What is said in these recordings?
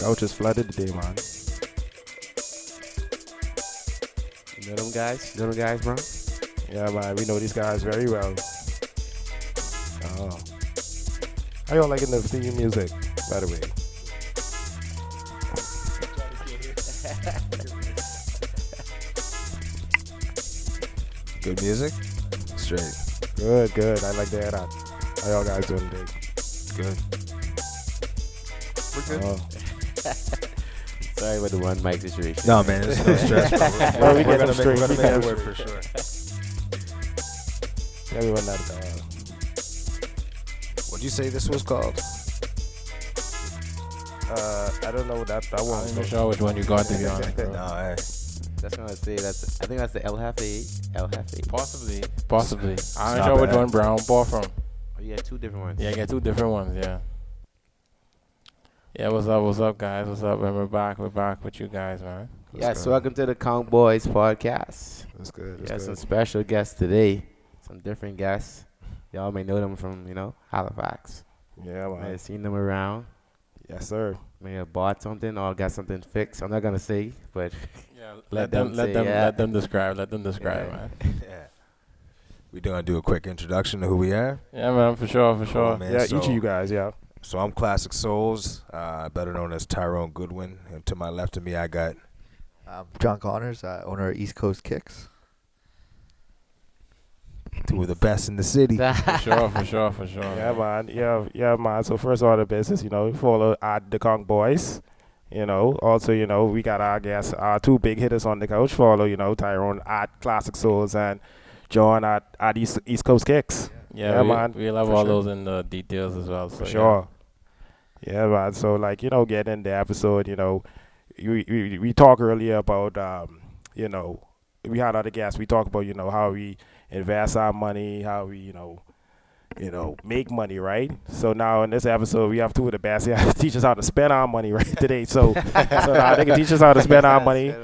Couch is flooded today, man. You know them guys? You know them guys, bro? Yeah, man. We know these guys very well. Oh. How y'all liking the theme music, by the way? Good music? Straight. Good. I like to hear that. How y'all guys doing today? Good. We're good. Oh. Sorry about the one mic situation. No, man, there's no stress, bro. Well, We're them gonna straight. make it work for sure. Everyone that. What'd you say this was called? I don't know that I'm one. not even sure which one you got, to be honest. Bro. No, hey. That's what I say. I think that's the El Jefe. El Jefe. Possibly. I'm It's not not sure which bad. one Brown bought from. Oh, you had two different ones. Yeah, I got two different ones, yeah. Yeah, what's up, guys? What's up, man? We're back with you guys, man. Yes, welcome to the Count Boys podcast. That's good. We got some special guests today. Some different guests. Y'all may know them from, Halifax. Yeah, May man. have seen them around. Yes, sir. May have bought something or got something fixed. I'm not gonna say, but Yeah, Let them say, yeah. let them describe, man. Yeah. We gonna do a quick introduction to who we are. Yeah, man, for sure. Oh, man, Yeah, so, each of you guys, yeah. So I'm Classic Souls, better known as Tyrone Goodwin. And to my left of me, I got John Connors, owner of East Coast Kicks. two of the best in the city. For sure. Yeah, man. Yeah, man. So first order of business, we follow the Kong Boys. Also, we got our guests, our two big hitters on the couch. Follow, Tyrone at Classic Souls and John at East Coast Kicks. Yeah, man. We'll have for all sure. those in the details as well. So, For sure. Yeah, man. So, getting in the episode, we talked earlier about, we had other guests. We talked about, how we invest our money, how we, make money, right? So now in this episode, we have two of the best. Yeah, teach us how to spend our money right today. So now they can teach us how to spend our money.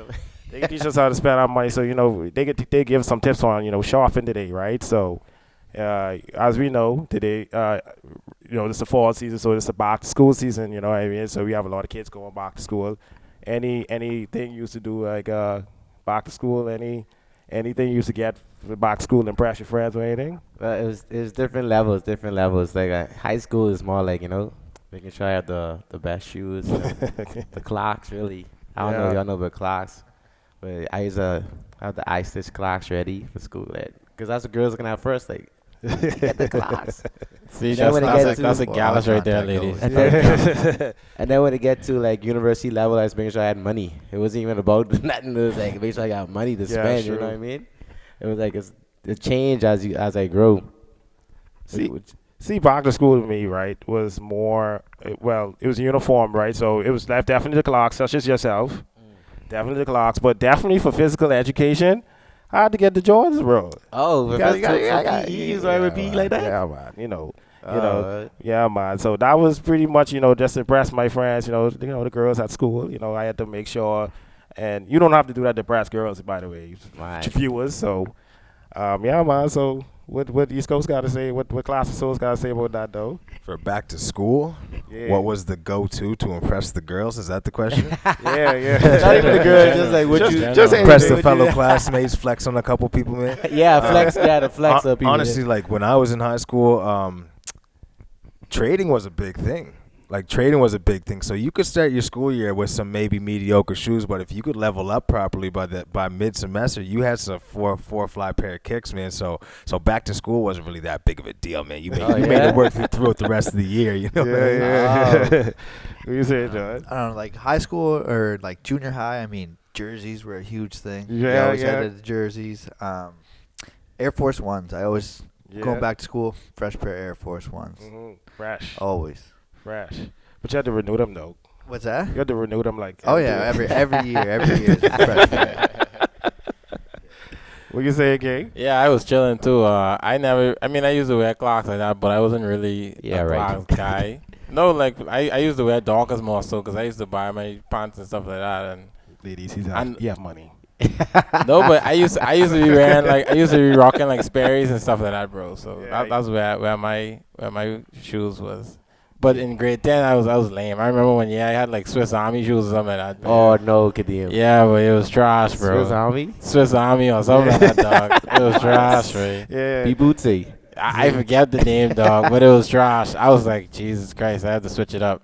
They can teach us how to spend our money. So they give some tips on shopping today, right? So as we know today, it's the fall season, so it's the back to school season. You know what I mean? So we have a lot of kids going back to school. Anything you used to do like back to school? Anything you used to get for back to school, impress your friends or anything? it was different levels. Like high school is more like making sure I have the best shoes, the clocks. Really, I don't know if y'all know about clocks, but I used to have the eye stitch clocks ready for school, because that's what girls are gonna have first. Like get the clocks. See, Then when it gets to- that's a gallus right there, ladies. And then, and then when it get to like university level, I was making sure I had money. It wasn't even about nothing. It was like making sure I got money to Yeah, spend. true. You know what I mean? It was like it changed as I grow. See, back to school to me, right, was more, it was uniform, right? So it was definitely the clocks, such as yourself. Definitely the clocks, but definitely for physical education, I had to get the Jordans, bro. Oh, You got you already repeat like that? Yeah, man. Yeah, man. So that was pretty much, just impress my friends, the girls at school. I had to make sure, and you don't have to do that to impress girls, by the way, Right. viewers. So, yeah, man. So what East Coast got to say? What Classic Souls got to say about that, though? For back to school, Yeah. what was the go-to to impress the girls? Is that the question? Yeah. Not even the girls, just like what Just- you just Impress anything. the fellow classmates, flex on a couple people, man. Yeah, the flex up. people. Honestly, like when I was in high school, trading was a big thing. So you could start your school year with some maybe mediocre shoes, but if you could level up properly by mid semester, you had some four fly pair of kicks, man. So back to school wasn't really that big of a deal, man. You made it work throughout the rest of the year, you know. Yeah. What you say, John? I don't know, like high school or like junior high. I mean, jerseys were a huge thing. Yeah, I always yeah. had the jerseys. Air Force Ones. I always going back to school, fresh pair of Air Force Ones. Fresh. Always. Fresh. But you had to renew them, though. What's that? You had to renew them like. Oh yeah, every year is fresh pair. What you say, King? Yeah, I was chilling too. I used to wear clocks like that, but I wasn't really Yeah, a right. clocks guy. No, like I used to wear Dockers more so because I used to buy my pants and stuff like that. And Ladies, And- you have money. no, but I used to be wearing I used to be rocking like Sperry's and stuff like that, bro. So Yeah, that's where my shoes was. But in grade 10, I was lame. I remember when I had like Swiss Army shoes or something like that. Oh no, Kadeem. Yeah, but it was trash, bro. Swiss Army? Swiss Army or something like that, dog. It was trash, right? Yeah. Be booty. I forget the name, dog, but it was trash. I was like, Jesus Christ, I had to switch it up.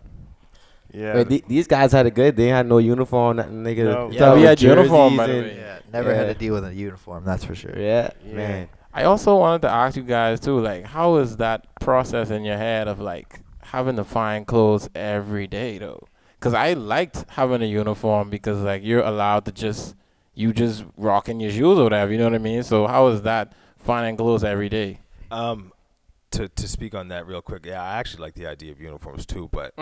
Yeah. Wait, these guys had it good. They had no uniform, nothing. Nigga. No. Yeah, we had uniform, by the and- way. Yeah, never had Yeah. to deal with a uniform, that's for sure. Yeah, Yeah. man. I also wanted to ask you guys too, like, how is that process in your head of like having to find clothes every day though? Because I liked having a uniform because like you're allowed to just rocking your shoes or whatever, you know what I mean? So how is that finding clothes every day? To speak on that real quick, yeah, I actually like the idea of uniforms too, but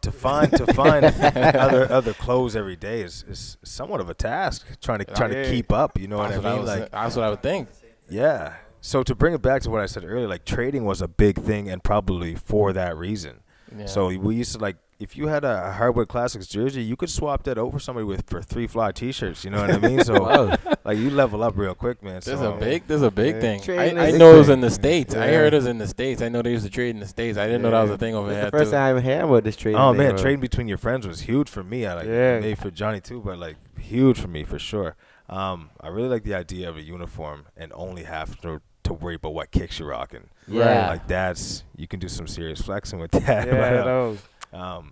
to find other clothes every day is somewhat of a task. Trying to keep up, you know what I mean? That's what I would think. Yeah. So to bring it back to what I said earlier, like trading was a big thing, and probably for that reason. Yeah. So we used to like, if you had a Hardwood Classics jersey, you could swap that over somebody for 3 fly T-shirts. You know what I mean? So like you level up real quick, man. There's So, a big thing. Trading I is know it big was thing. in the States. I Yeah. heard it was in the States. I know they used to trade in the States. I didn't know that was a thing over It's here the first too. time I'm hearing about this trade. Oh man, trading between your friends was huge for me. I like Yeah. maybe for Johnny too, but like huge for me for sure. I really like the idea of a uniform and only have to worry about what kicks you're rocking. Yeah. Like you can do some serious flexing with that. Yeah, But, no.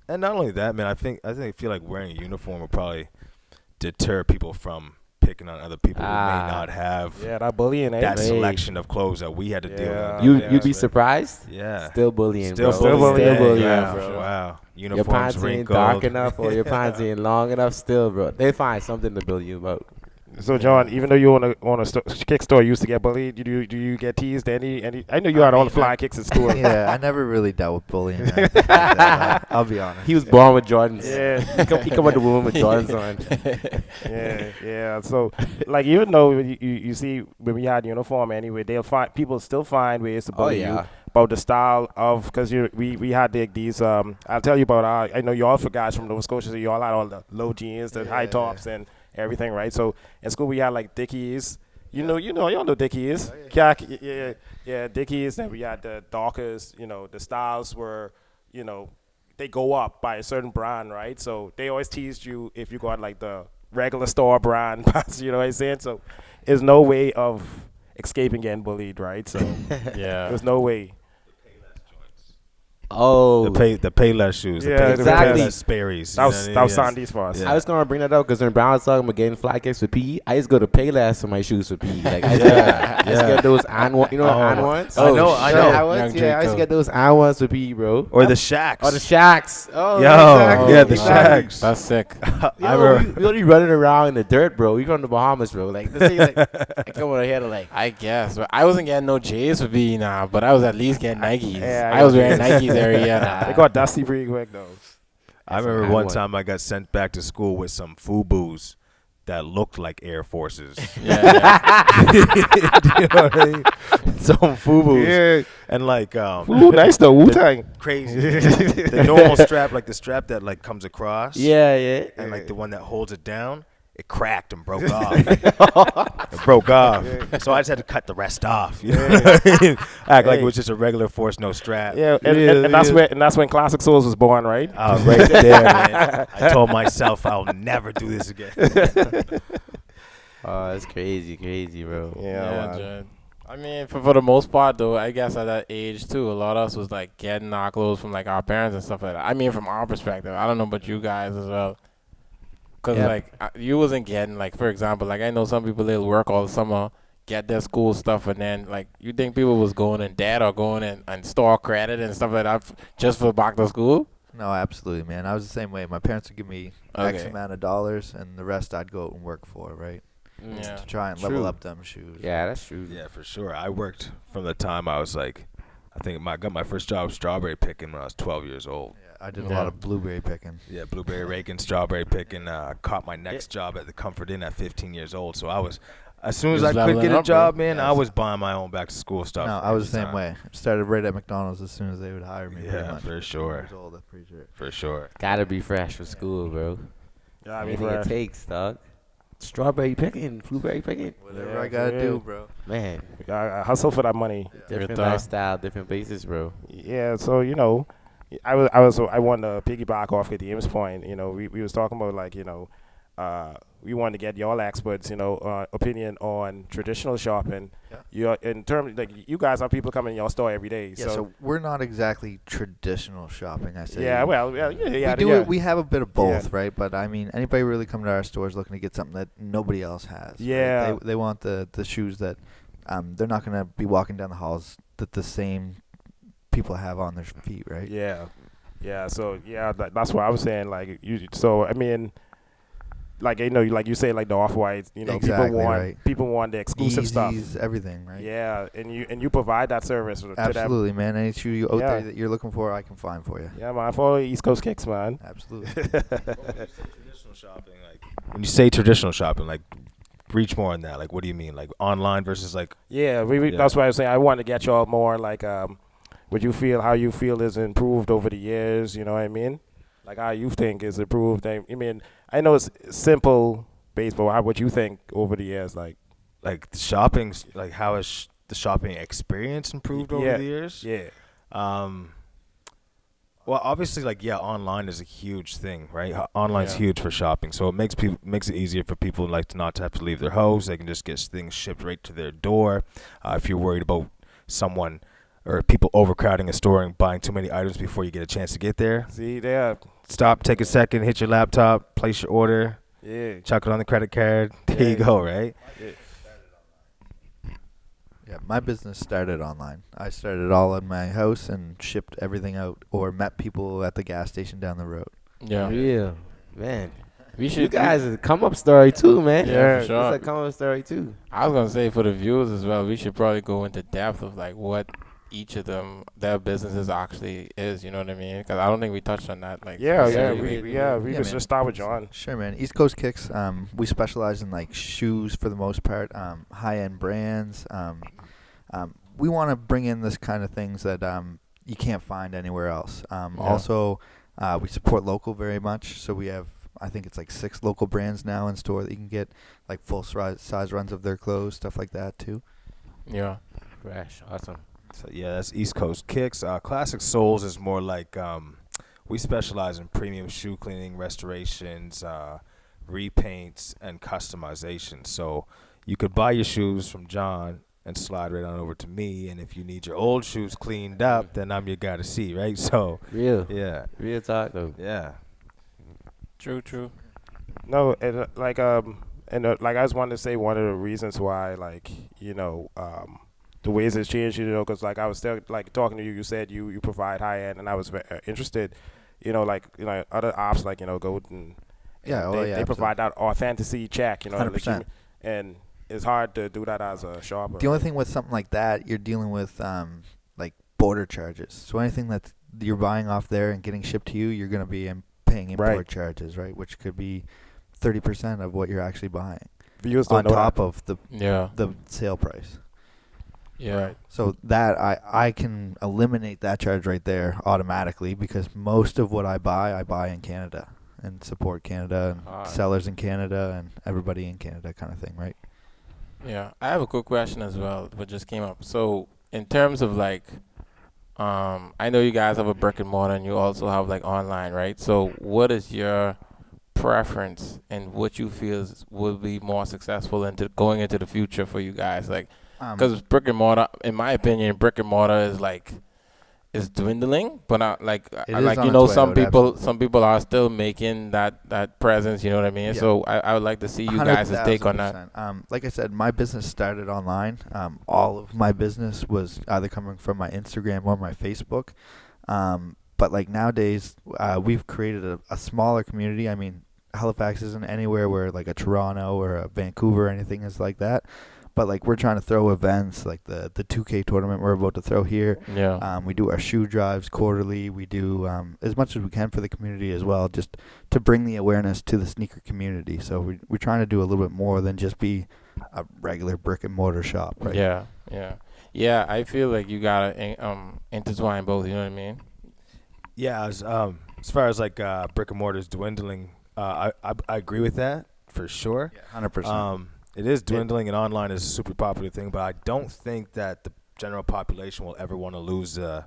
and not only that, man, I feel like wearing a uniform will probably deter people from picking on other people who may not have Yeah, that bullying, eh? that Hey. selection of clothes that we had to deal Yeah. with. You'd be surprised. Yeah. Still bullying, Still bro. bullying. Still Yeah, bullying, yeah, bro. Wow. Your Uniforms pants ain't wrinkled. dark enough or your pants ain't long enough. Still, bro, they find something to bully you about. So John, even though you on a kick store, you used to get bullied. Do you get teased? Any? I know you had all the fly kicks at school. Yeah, I never really dealt with bullying. Or anything like that. I'll be honest. He was born with Jordans. Yeah. he come out the womb with Jordans on. Yeah. So, like, even though you see when we had uniform anyway, people still find ways to bully you about the style of, because we had these I'll tell you about I know you all for guys from Nova Scotia, so you all had all the low jeans, the high tops, and everything, right? So in school we had like Dickies. Y'all know Dickies. Yeah, Dickies. And we had the Dockers. The styles were, they go up by a certain brand, right? So they always teased you if you got like the regular store brand, you know what I'm saying? So there's no way of escaping getting bullied, right? So Yeah. there's no way. Oh, The Payless shoes. Yeah, exactly. The Sperry's. That was Sandy's for us. Yeah. I was gonna bring that up because when Brown was talking about getting fly kicks for PE, I used to go to Payless for my shoes for PE. Like I used to get those on one, on ones. I know. On-ones? Yeah, I used to get those on ones for PE, bro. Or the Shacks. Or the Shacks. Oh, Yo, yeah, the exactly. Shacks. That's sick. We only running around in the dirt, bro. We from the Bahamas, bro. Like this thing, like I come over here to like. I guess, but I wasn't getting no J's for being now, but I was at least getting Nikes. Yeah, I was wearing Nikes every year. They got dusty pretty quick though. I remember one time I got sent back to school with some FUBUs that looked like Air Forces. Yeah. You know what I mean? Some FUBUs. Yeah. And like Ooh, nice though. Wu-Tang. crazy. The normal strap, like the strap that like comes across. Yeah. And like the one that holds it down, it cracked and broke off. It broke off. So I just had to cut the rest off. You know what I mean? Act like it was just a regular force, no strap. Yeah, and that's when Classic Souls was born, right? Right there, man. I told myself I'll never do this again. Oh, that's crazy, bro. Yeah, man. Jed. I mean, for the most part, though, I guess at that age, too, a lot of us was, like, getting our clothes from, like, our parents and stuff like that. I mean, from our perspective. I don't know about you guys as well. Because, like, you wasn't getting, like, for example, like, I know some people, they'll work all the summer, get their school stuff, and then, like, you think people was going in debt or going in and store credit and stuff like that just for back to school? No, absolutely, man. I was the same way. My parents would give me X Okay. amount of dollars, and the rest I'd go out and work for, right? Yeah. To try and True. level up them shoes. Yeah, that's true. Yeah, for sure. I worked from the time I was like, I got my first job strawberry picking when I was 12 years old. Yeah, I did a lot of blueberry picking. Yeah, blueberry raking, strawberry picking. Caught my next job at the Comfort Inn at 15 years old. So I was, as soon as You I was could leveling get a up, job, bro. man, Yes. I was buying my own back to school stuff. No, I was the every same time. way. Started right at McDonald's as soon as they would hire me. pretty Yeah, much. for sure. Years old, I'm pretty sure. For sure. Gotta be fresh for school, bro. Yeah, I mean, Anything it takes, dog. Strawberry picking, blueberry picking. Whatever Yeah, I gotta for do, real. bro. Man, I hustle for that money. different thought. lifestyle, different basis, bro. Yeah, so I want to piggyback off of Dame's point. We was talking about like we want to get y'all experts, opinion on traditional shopping. Yeah. You in terms like you guys are people coming in your store every day. Yeah, so we're not exactly traditional shopping, I say. Yeah, well, yeah, we do yeah. it. We have a bit of both, Yeah. right? But I mean, anybody really come to our stores looking to get something that nobody else has. right? Yeah. They want the shoes that they're not gonna be walking down the halls that the same people have on their feet, right? Yeah. So that's what I was saying. Like so I mean, like like you say, like the off whites. Exactly, right. people want the exclusive stuff. Yeezys, everything, right? Yeah, and you provide that service to them. Absolutely, man. Any shoe you out Yeah. there that you're looking for, I can find for you. Yeah, man. Follow East Coast Kicks, man. Absolutely. When you say traditional shopping, like reach more on that. Like, what do you mean? Like online versus like? Yeah, Yeah. that's why I was saying I want to get y'all more like what you feel, how you feel is improved over the years. You know what I mean? Like how you think is improved. I mean, I know it's simple, baseball. What you think over the years, like The shopping's like how has the shopping experience improved over the years? Yeah. Well, obviously, online is a huge thing, right? Online's Yeah. huge for shopping, so it makes it easier for people like to not to have to leave their house. They can just get things shipped right to their door. If you're worried about someone or people overcrowding a store and buying too many items before you get a chance to get there, See there. stop, take a second, hit your laptop, place your order, Yeah. chuck it on the credit card. There you Yeah. go, right? Yeah, my business started online. I started all in my house and shipped everything out, or met people at the gas station down the road. Yeah. Real, man. We should. You guys is a come up story too, man. Yeah, for sure. It's a come up story too. I was gonna say for the viewers as well, we should probably go into depth of like what each of them their businesses actually is. You know what I mean? Because I don't think we touched on that. Like Yeah. specifically. We Yeah, just man. start with John. Sure, man. East Coast Kicks. We specialize in like shoes for the most part. High-end brands. We want to bring in this kind of things that you can't find anywhere else. Also, we support local very much. So we have, I think it's like 6 local brands now in store that you can get like full size runs of their clothes, stuff like that too. Yeah. Fresh, awesome. So yeah, that's East Coast Kicks. Classic Souls is more like we specialize in premium shoe cleaning, restorations, repaints, and customization. So you could buy your shoes from John and slide right on over to me. And if you need your old shoes cleaned up, then I'm your guy to see, right? So Real, yeah, real talk though. yeah. True. No, and like I just wanted to say one of the reasons why the ways it's changed, because like I was still like talking to you. You said you provide high end, and I was interested. Other ops like Golden. Yeah, They provide that authenticity check. 100%. And it's hard to do that as a shopper. The only thing with something like that, you're dealing with like border charges. So anything that you're buying off there and getting shipped to you, you're going to be paying import charges, right? Which could be 30% of what you're actually buying Viewers don't on know top that. of the Yeah. sale price. Yeah. Right. So that I can eliminate that charge right there automatically because most of what I buy in Canada and support Canada and sellers in Canada and everybody in Canada kind of thing, right? Yeah, I have a quick question as well, what just came up. So, in terms of like, I know you guys have a brick and mortar, and you also have like online, right? So, what is your preference and what you feel will be more successful into going into the future for you guys? Like, because brick and mortar, in my opinion, brick and mortar is like is dwindling, but not like It I is like on you its know way some out, people absolutely. some people are still making that presence. You know what I mean? Yeah. So I would like to see you guys' take on that. 100%. Like I said, my business started online. All of my business was either coming from my Instagram or my Facebook. But like nowadays, we've created a smaller community. I mean, Halifax isn't anywhere where like a Toronto or a Vancouver or anything is like that. But like we're trying to throw events like the 2K tournament we're about to throw here. Yeah. We do our shoe drives quarterly. We do as much as we can for the community as well, just to bring the awareness to the sneaker community. So we're trying to do a little bit more than just be a regular brick and mortar shop, right? Yeah. I feel like you gotta intertwine both. You know what I mean? Yeah, as far as like brick and mortar is dwindling, I agree with that for sure. 100%. It is dwindling, and online is a super popular thing. But I don't think that the general population will ever want to lose the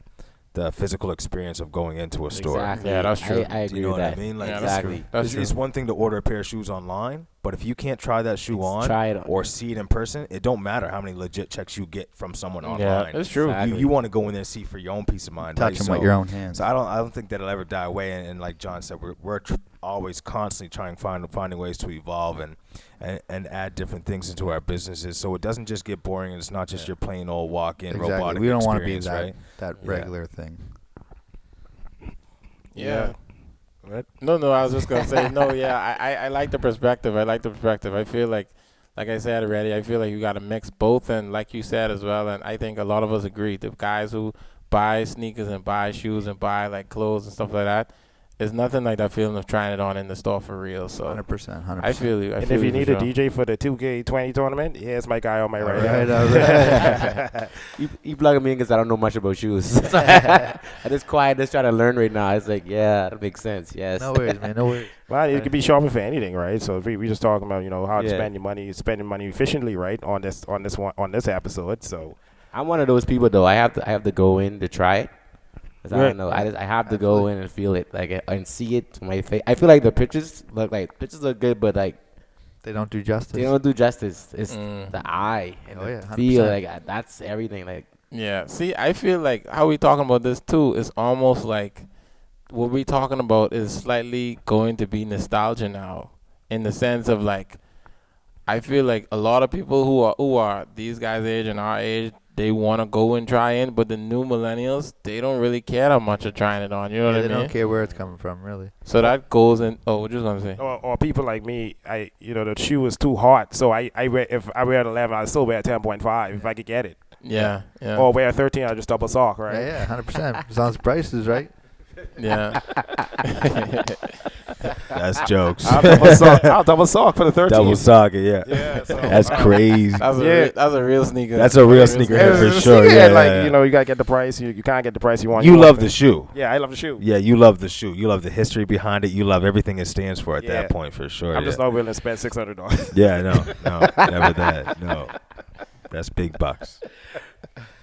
the physical experience of going into a store. Exactly. Yeah, that's true. I Do agree you know with what that. I mean? Like, Yeah, Exactly. That's true. it's one thing to order a pair of shoes online, but if you can't try that shoe on Try it on. or see it in person, it don't matter how many legit checks you get from someone Yeah, online. that's true. Exactly. You want to go in there and see for your own peace of mind. Touch right? them with your own hands. So I don't think that'll ever die away. And like John said, we're always constantly finding ways to evolve and add different things into our businesses, so it doesn't just get boring and it's not just your plain old walk-in robotic We don't want to be experience, that right? Yeah. regular thing. Yeah. What? No, I was just gonna say no. Yeah, I like the perspective. I feel like I said already, I feel like you got to mix both, and like you said as well. And I think a lot of us agree. The guys who buy sneakers and buy shoes and buy like clothes and stuff like that, it's nothing like that feeling of trying it on in the store for real. So 100%. I feel you. And if you need a DJ for the 2K20 tournament, here's my guy on my right. Right. You plugging me in because I don't know much about shoes. I just try to learn right now. It's like, yeah, that makes sense. Yes. No worries, man. No worries. Well, you could be shopping for anything, right? So if we just talking about how to Yeah. spend your money, spending money efficiently, right? On this episode. So I'm one of those people though. I have to go in to try it. 'Cause I Right. don't know. I have to go in and feel it, like, and see it to my face. I feel like the pictures look good, but like They don't do justice. they don't do justice. It's the eye and Oh, the yeah, feel. 100%. Like that's everything. Like yeah. See, I feel like how we talking about this too is almost like what we talking about is slightly going to be nostalgia now, in the sense of like, I feel like a lot of people who are these guys' age and our age, they want to go and try in, but the new millennials, they don't really care that much of trying it on. You know what I They mean? don't care where it's coming from, really. So that goes in. Oh, what you was gonna say? or people like me, the shoe is too hot, so if I wear an 11, I still wear a 10.5 if I could get it. Yeah, yeah, Or wear a 13, I just double sock, right? Yeah, 100%. As long as price is right. yeah. That's jokes. I'll double sock for the 13. Double socket, yeah. Yeah, so, That's crazy. That's a real sneaker. That's a real sneakerhead for it's a sure. sneakerhead, Yeah, like yeah. you gotta get the price. You can't get the price you want. You want love the shoe. Yeah, I love the shoe. Yeah, you love the shoe. You love the history behind it. You love everything it stands for at Yeah. that point, for sure. I'm yeah. just not willing to spend $600. Yeah, no, never that. No, that's big bucks.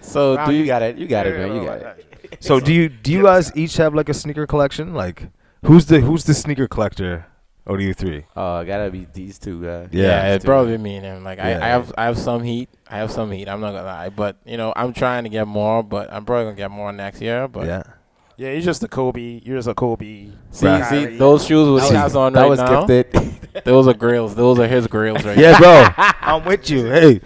So wow, do you you got it. You got it, man. You got it. So do you guys each have like a sneaker collection? Like, who's the sneaker collector? Out of you three? Oh, gotta be these two. Yeah. it's probably me and him. Like Yeah. I have some heat. I'm not gonna lie, but I'm trying to get more. But I'm probably gonna get more next year. But Yeah. Yeah, you're just a Kobe. You're just a Kobe. see those shoes with has on That right was now. gifted. Those are grills. Those are his grills right Yeah, bro. I'm with you. Hey,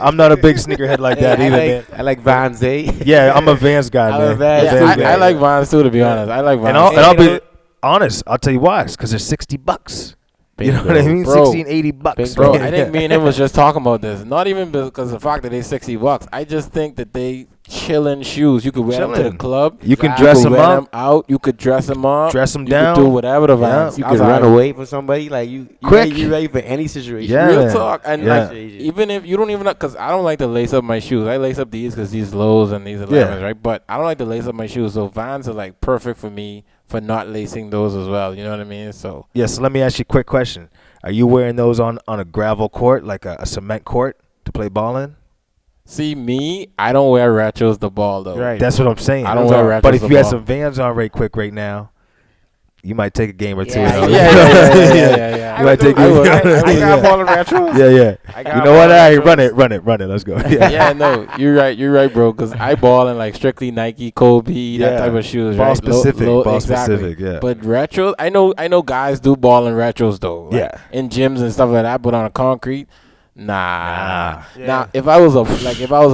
I'm not a big sneakerhead like that Hey, either, man. I like Vans, eh? Yeah, I'm a Vans guy, I'm man. a Vans now. too, Vans Yeah, guy. I like Vans too, to be honest. I like Vans. And I'll be honest. I'll tell you why. It's because they're $60. You know what I mean? Bro. 16, $80. Bro, man. I think me and him was just talking about this. Not even because of the fact that they $60. I just think that they chilling shoes. You could wear them to the Chillin'. club. You can You dress could them wear up. them out. You could dress them up. Dress them You down. could do whatever the Yeah. Vans. You I could was run like, away from somebody. Like you Quick. You ready for any situation. Yeah. Real man. talk. And Yeah. like, even if you don't even know, because I don't like to lace up my shoes. I lace up these because these lows and these 11s, right? But I don't like to lace up my shoes. So Vans are like perfect for me for not lacing those as well. You know what I mean? So Yeah, so let me ask you a quick question. Are you wearing those on a gravel court, like a cement court, to play ball in? see me, I don't wear retros the ball though. Right. That's what I'm saying. I don't wear retros But if the you had ball. some Vans on right now, you might take a game or two. Yeah, you know? yeah. You might take I a would. I got all the retros. Yeah. I got You know what? all All the right, retros. run it. Let's go. Yeah, no, you're right, bro. Because I ball in like strictly Nike, Kobe, that Yeah. type of shoes, Ball right? specific, ball exactly. specific, yeah. But retros, I know guys do ball in retros though. Like, Yeah. in gyms and stuff like that. But on a concrete, nah. Yeah. Now, if I was a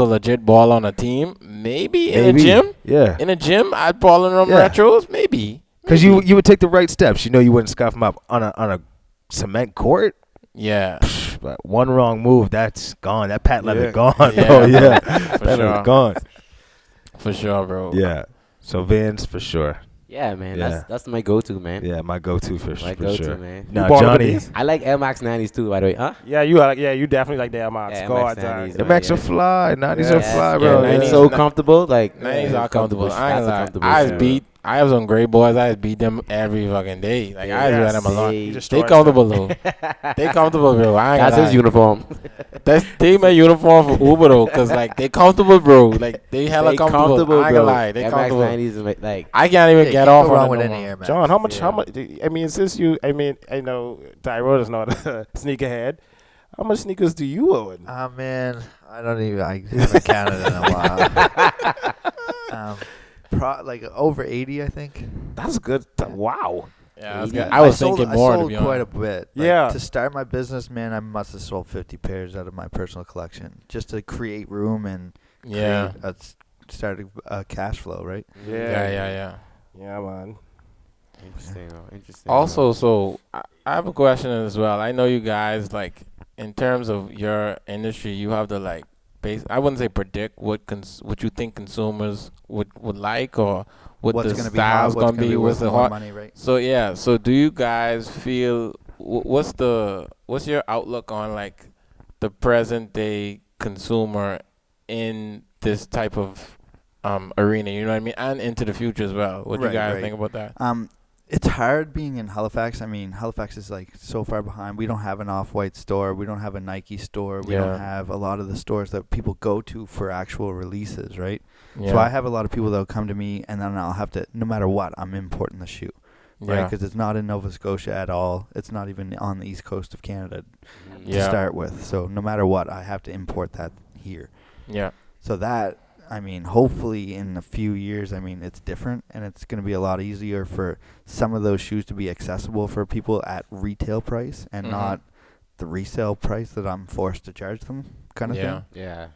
legit ball on a team, maybe in a gym. Yeah. In a gym, I'd ball in them Yeah. retros, maybe. Because you would take the right steps. You know, you wouldn't scuff them up on a cement court. Yeah. But one wrong move, that's gone. That patent leather Yeah. gone. Yeah. Oh yeah, For patent leather sure. gone. For sure, bro. Yeah. So Vans for sure. Yeah, man. Yeah. That's my go-to, man. Yeah, my go-to for My for go-to, sure. man. Now bought Johnny, these? I like Air Max 90s too, by the way. Huh? Yeah, you definitely like the Air Max. Yeah, Air God, Max 90s, the man. Max Yeah. are fly. 90s are Yes. fly, Yeah, bro. And 90s so not- comfortable. Like 90s yeah, are comfortable. I ain't That's a lie. comfortable Eyes shoe. beat. I have some great boys. I just beat them every fucking day. Like I just wear them a lot. He They destroys comfortable though. They comfortable, bro. I ain't That's gonna his lie. uniform. That's they my uniform for Uber though, cause like they comfortable, bro. Like they hella They comfortable. I ain't gonna bro. lie, they Air Max comfortable. 90s is like I can't even Yeah, get can't off go wrong on with it no any more. Air Max. John, how much? Yeah. How much? I mean, since you, I know Tyrone is not a sneakerhead. How much sneakers do you own? Man, I haven't counted in a while. Like over 80, I think. That's good. Wow. Yeah, that's Yeah. good. I was sold, thinking I more to sold be quite honest. a bit. Yeah. To start my business, man, I must have sold 50 pairs out of my personal collection just to create room and Yeah, start a cash flow, right? yeah. Yeah, man. Interesting, though. Interesting. Also, so I have a question as well. I know you guys like in terms of your industry, you have to like I wouldn't say predict what what you think consumers would like or what What's the going to be hot, style's what's gonna going to be what's worth the more hot. money, right? So yeah, so do you guys feel what's your outlook on like the present day consumer in this type of arena? You know what I mean, and into the future as well. What do you Right, guys right. think about that? It's hard being in Halifax. I mean, Halifax is like so far behind. We don't have an Off-White store. We don't have a Nike store. We Yeah. don't have a lot of the stores that people go to for actual releases, right? Yeah. So I have a lot of people that will come to me, and then I'll have to, no matter what, I'm importing the shoe, right? yeah. Because it's not in Nova Scotia at all. It's not even on the east coast of Canada to Yeah. start with. So no matter what, I have to import that here. Yeah. So that, I mean, hopefully in a few years, I mean, it's different, and it's going to be a lot easier for some of those shoes to be accessible for people at retail price and Mhm. not the resale price that I'm forced to charge them kind of Yeah. thing. Yeah.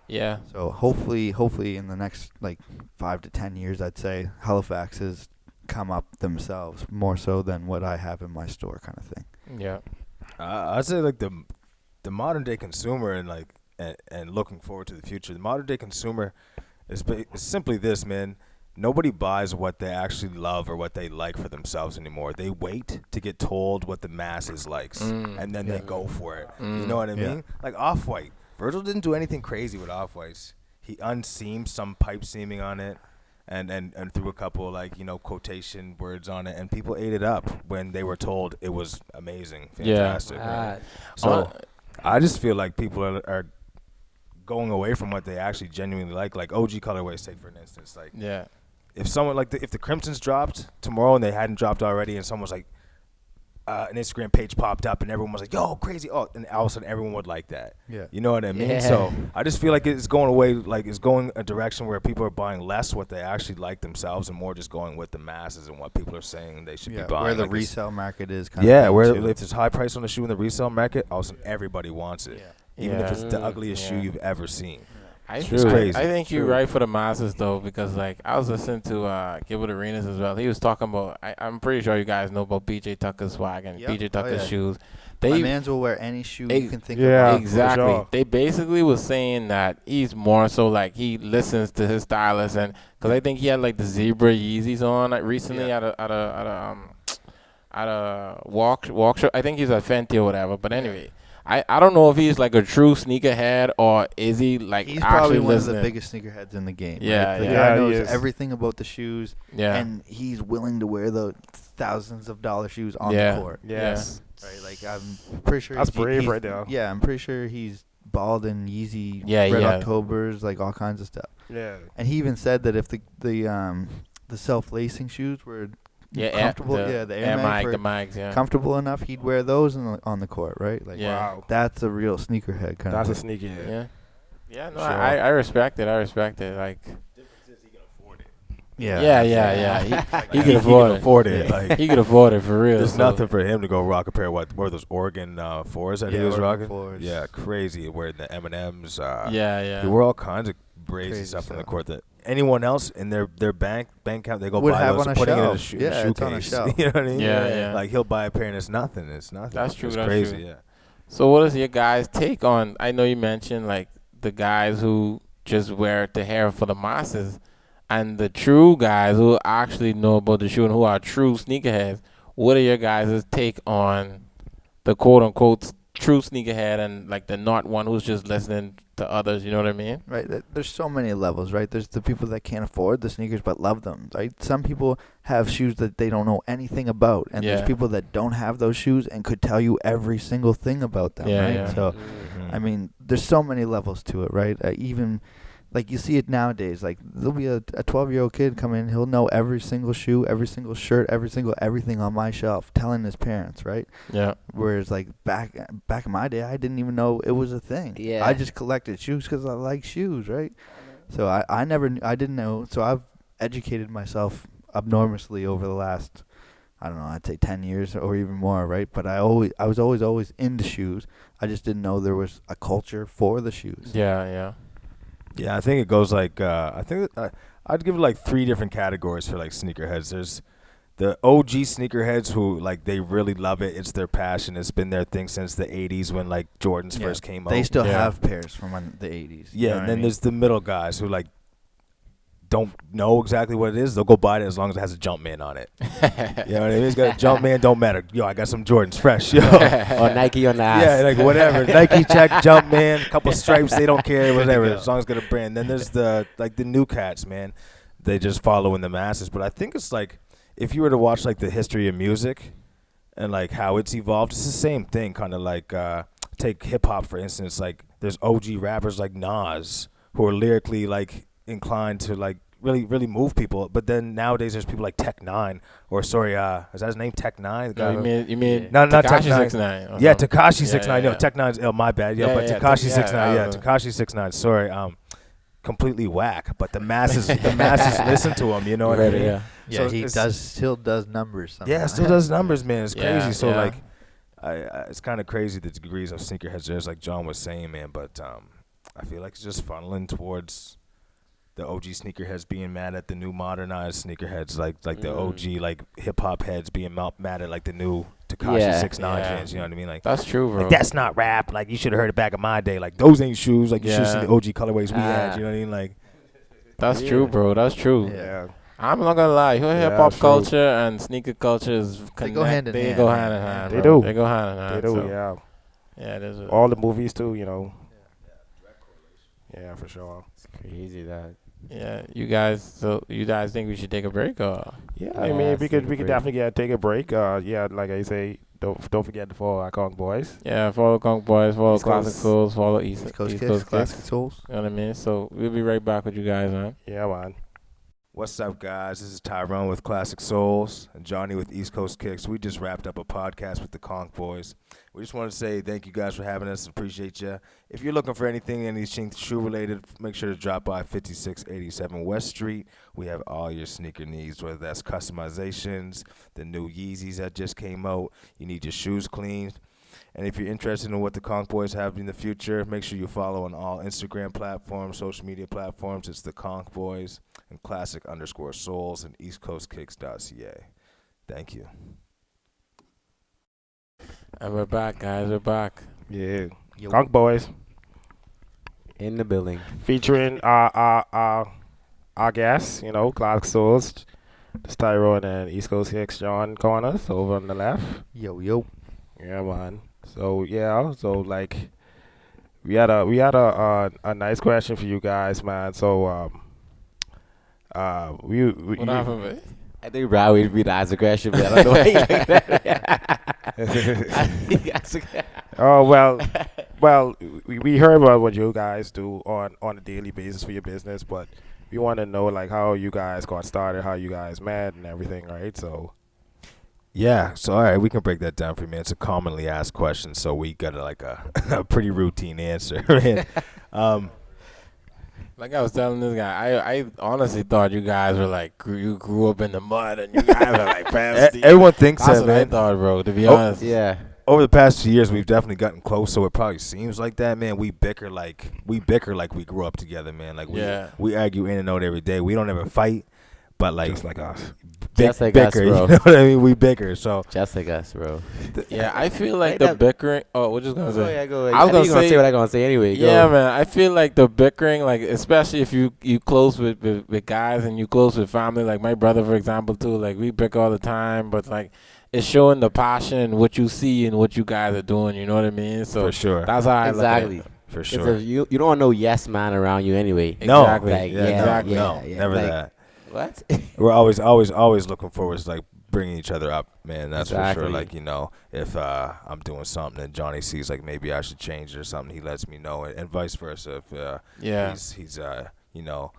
Yeah. So hopefully in the next like 5 to 10 years, I'd say Halifax has come up themselves more so than what I have in my store kind of thing. Yeah. I'd say like the modern day consumer and like and looking forward to the future. The modern day consumer is simply this, man. Nobody buys what they actually love or what they like for themselves anymore. They wait to get told what the masses likes, and then they go for it. You know what I Yeah. mean? Like Off-White. Virgil didn't do anything crazy with Off-Whites. He unseamed some pipe seaming on it and threw a couple like, quotation words on it, and people ate it up when they were told it was amazing, fantastic. Right? So I just feel like people are going away from what they actually genuinely like OG colorways, say for an instance. Like Yeah. if someone like if the Crimsons dropped tomorrow and they hadn't dropped already, and someone's like an Instagram page popped up and everyone was like, yo, crazy, and all of a sudden everyone would like that. Yeah. You know what I mean? Yeah. So I just feel like it's going away, like it's going a direction where people are buying less what they actually like themselves and more just going with the masses and what people are saying they should be buying. Where the Like, it's- resale market is kind yeah, of where thing, too. if there's high price on the shoe in the resale market, all of a sudden everybody wants it. Even if it's the ugliest shoe you've ever seen. I It's crazy. I think you're True. right for the masses though, because like I was listening to Gilbert Arenas as well. He was talking about. I'm pretty sure you guys know about BJ Tucker's swag and Yep. BJ Oh, Tucker's yeah. shoes. My They mans will wear any shoe Ex- you can think yeah. of. exactly. for sure. They basically was saying that he's more so like he listens to his stylist, and because I think he had like the zebra Yeezys on like recently Yeah. at a walk show. I think he's at Fenty or whatever. But anyway, I don't know if he's like a true sneakerhead or is he like He's actually probably one listening. of the biggest sneakerheads in the game. Yeah, right? The yeah. guy Yeah, he knows is. everything about the shoes, Yeah. and he's willing to wear the thousands of dollar shoes on Yeah. the court. Yes. Right? Like I'm pretty sure That's he's- brave he's- right there. Yeah, I'm pretty sure he's bald in Yeezy, Yeah, Red yeah. Octobers, like all kinds of stuff. Yeah. And he even said that if the self-lacing shoes were comfortable, the Air Mag were the mags, yeah. comfortable enough, he'd wear those on the court, right? Like Yeah. Wow. that's a real sneakerhead kind That's a of thing. sneaky head. Yeah. Yeah, no, Sure. I respect it. I respect it. Like, Yeah. yeah. He He can can afford it. afford it. Like He could afford it for real. there's so- nothing for him to go rock a pair of what were those Oregon 4s that he Yeah, was Oregon rocking? 4s. Yeah, crazy. Wearing the M&Ms. Yeah. He wore all kinds of crazy Crazy stuff on the stuff. court that anyone else in their bank account they go Would buy have those on a putting it in a, shelf. shoe, Yeah, shoe it's on a case. shelf. You know what I mean? Yeah. Like he'll buy a pair and it's nothing. It's nothing. That's true, It's that's crazy. true. Yeah. So what is your guys' take on? I know you mentioned like the guys who just wear the hair for the masses, and the true guys who actually know about the shoe and who are true sneakerheads. What are your guys' take on the quote unquote true sneakerhead and like the not one who's just listening to others. You know what I mean? Right. There's so many levels, right? There's the people that can't afford the sneakers but love them, right? Some people have shoes that they don't know anything about, and Yeah. there's people that don't have those shoes and could tell you every single thing about them, Yeah, right? yeah. So, I mean, there's so many levels to it, right? Even like you see it nowadays. Like there'll be a 12-year-old kid come in, he'll know every single shoe, every single shirt, every single everything on my shelf, telling his parents, right? Yeah. Whereas like back in my day, I didn't even know it was a thing. Yeah. I just collected shoes because I like shoes, right? So I didn't know. So I've educated myself abnormously over the last, I don't know, I'd say 10 years or even more, right? But I was always into shoes. I just didn't know there was a culture for the shoes. Yeah. Yeah. Yeah, I think it goes like I'd give it like 3 different categories for like sneakerheads. There's the OG sneakerheads who like they really love it. It's their passion. It's been their thing since the 80s when like Jordans Yeah, first came out. They still Yeah. have pairs from the 80s. Yeah, and then there's the middle guys who like don't know exactly what it is. They'll go buy it as long as it has a Jumpman on it. You know what I mean? It's got a Jumpman, don't matter. Yo, I got some Jordans fresh. Yo. Or Nike on the ass. Yeah, like whatever. Nike check, Jumpman, couple stripes, they don't care, whatever. As long as it's got a brand. Then there's the new cats, man. They just follow in the masses. But I think it's like if you were to watch like the history of music and like how it's evolved, it's the same thing. Kind of like take hip hop for instance. Like there's OG rappers like Nas who are lyrically like inclined to like really move people. But then nowadays there's people like Tech Nine or is that his name? Tech Nine? No, you mean No, not Tech Tekashi Nine. 6ix9ine. Yeah, Tekashi 6ix9ine. yeah. No, Tech Nine's. Oh, my bad. Yeah, Yeah, but yeah, Tekashi yeah, 6ix9ine. I Yeah, was- Tekashi 6ix9ine. Sorry, completely whack. But the masses listen to him. You know what I Right, mean? yeah. Yeah, So he it's- still does numbers. Somehow. Yeah, still does numbers, man. It's Yeah, crazy. So yeah. like, it's kind of crazy the degrees of sneakerheads. There's like John was saying, man. But I feel like it's just funneling towards the OG sneakerheads being mad at the new modernized sneakerheads, like the OG like hip hop heads being mad at like the new Tekashi Yeah. 6ix9ine Yeah. fans. You know what I mean? Like. That's true, bro. Like, that's not rap. Like, you should have heard it back in my day. Like, those ain't shoes. Like, you should see Yeah. the OG colorways we had. Ah. You know what I mean? Like, That's true, bro. That's true. Yeah. I'm not gonna lie. Yeah, Hip hop true. culture and sneaker culture is They go hand in They hand, go man. hand in hand. They bro. do. They go hand in hand. They do, so, yeah. Yeah, it is. All the movies too, you know. Yeah, for sure. It's crazy that. Yeah, you guys think we should take a break or? Yeah, Yeah, I mean, let's we take could a break. definitely take a break. Yeah, like I say, don't forget to follow our Conk Boys. Yeah, follow Conk Boys, follow East Classic Coast- Souls, follow East East Coast East Kicks, Coast Classic Kicks. Souls. You know what I mean? So we'll be right back with you guys, man. Yeah, man. what's up, guys? This is Tyrone with Classic Souls and Johnny with East Coast Kicks. We just wrapped up a podcast with the Conk Boys. We just want to say thank you guys for having us. Appreciate you. If you're looking for anything shoe related, make sure to drop by 5687 West Street. We have all your sneaker needs, whether that's customizations, the new Yeezys that just came out. You need your shoes cleaned. And if you're interested in what the Conk Boys have in the future, make sure you follow on all Instagram platforms, social media platforms. It's the Conk Boys and classic_souls and eastcoastkicks.ca. Thank you. And we're back, guys. We're back. Yeah, Yo. Conk Boys In the building. featuring our guests, you know, Classic Souls, the Tyrone and East Coast Kicks, John Corners over on the left. Yo. Yeah, man. So yeah, so like we had a nice question for you guys, man. So we What happened, man? I think Brad would be the answer question, but I don't know why you like that. Oh well, we heard about what you guys do on a daily basis for your business, but we want to know like how you guys got started, how you guys met, and everything, right? So Yeah, so all right, we can break that down for you, man. It's a commonly asked question, so we got like a pretty routine answer, man. Like I was telling this guy, I honestly thought you guys were like you grew up in the mud and you guys are like fast. Everyone thinks That's that, what I man. thought, bro. To be Oh, honest. Yeah. Over the past few years, we've definitely gotten close, so it probably seems like that, man. We bicker like we grew up together, man. Like we argue in and out every day. We don't ever fight, but like just like us. Just like us, bicker. bro. You know what I mean? We bicker. So Just like us, bro. Yeah, I feel like Ain't the that- bickering. Oh, we're just gonna say. yeah, go. I was gonna say what I'm gonna say anyway. Go. Yeah, man. I feel like the bickering, like especially if you close with guys and you close with family, like my brother, for example, too. Like we bicker all the time, but like it's showing the passion and what you see and what you guys are doing. You know what I mean? So For sure. that's how I Exactly. look at it. For 'Cause sure. if you don't want no yes man around you anyway. No. Exactly. Like, Yeah, exactly. no, yeah, never like, that. What? We're always looking forward to like bringing each other up, man. That's for Exactly. sure. Like, you know, if I'm doing something and Johnny sees like maybe I should change it or something, he lets me know, and vice versa. If Yeah. he's you know,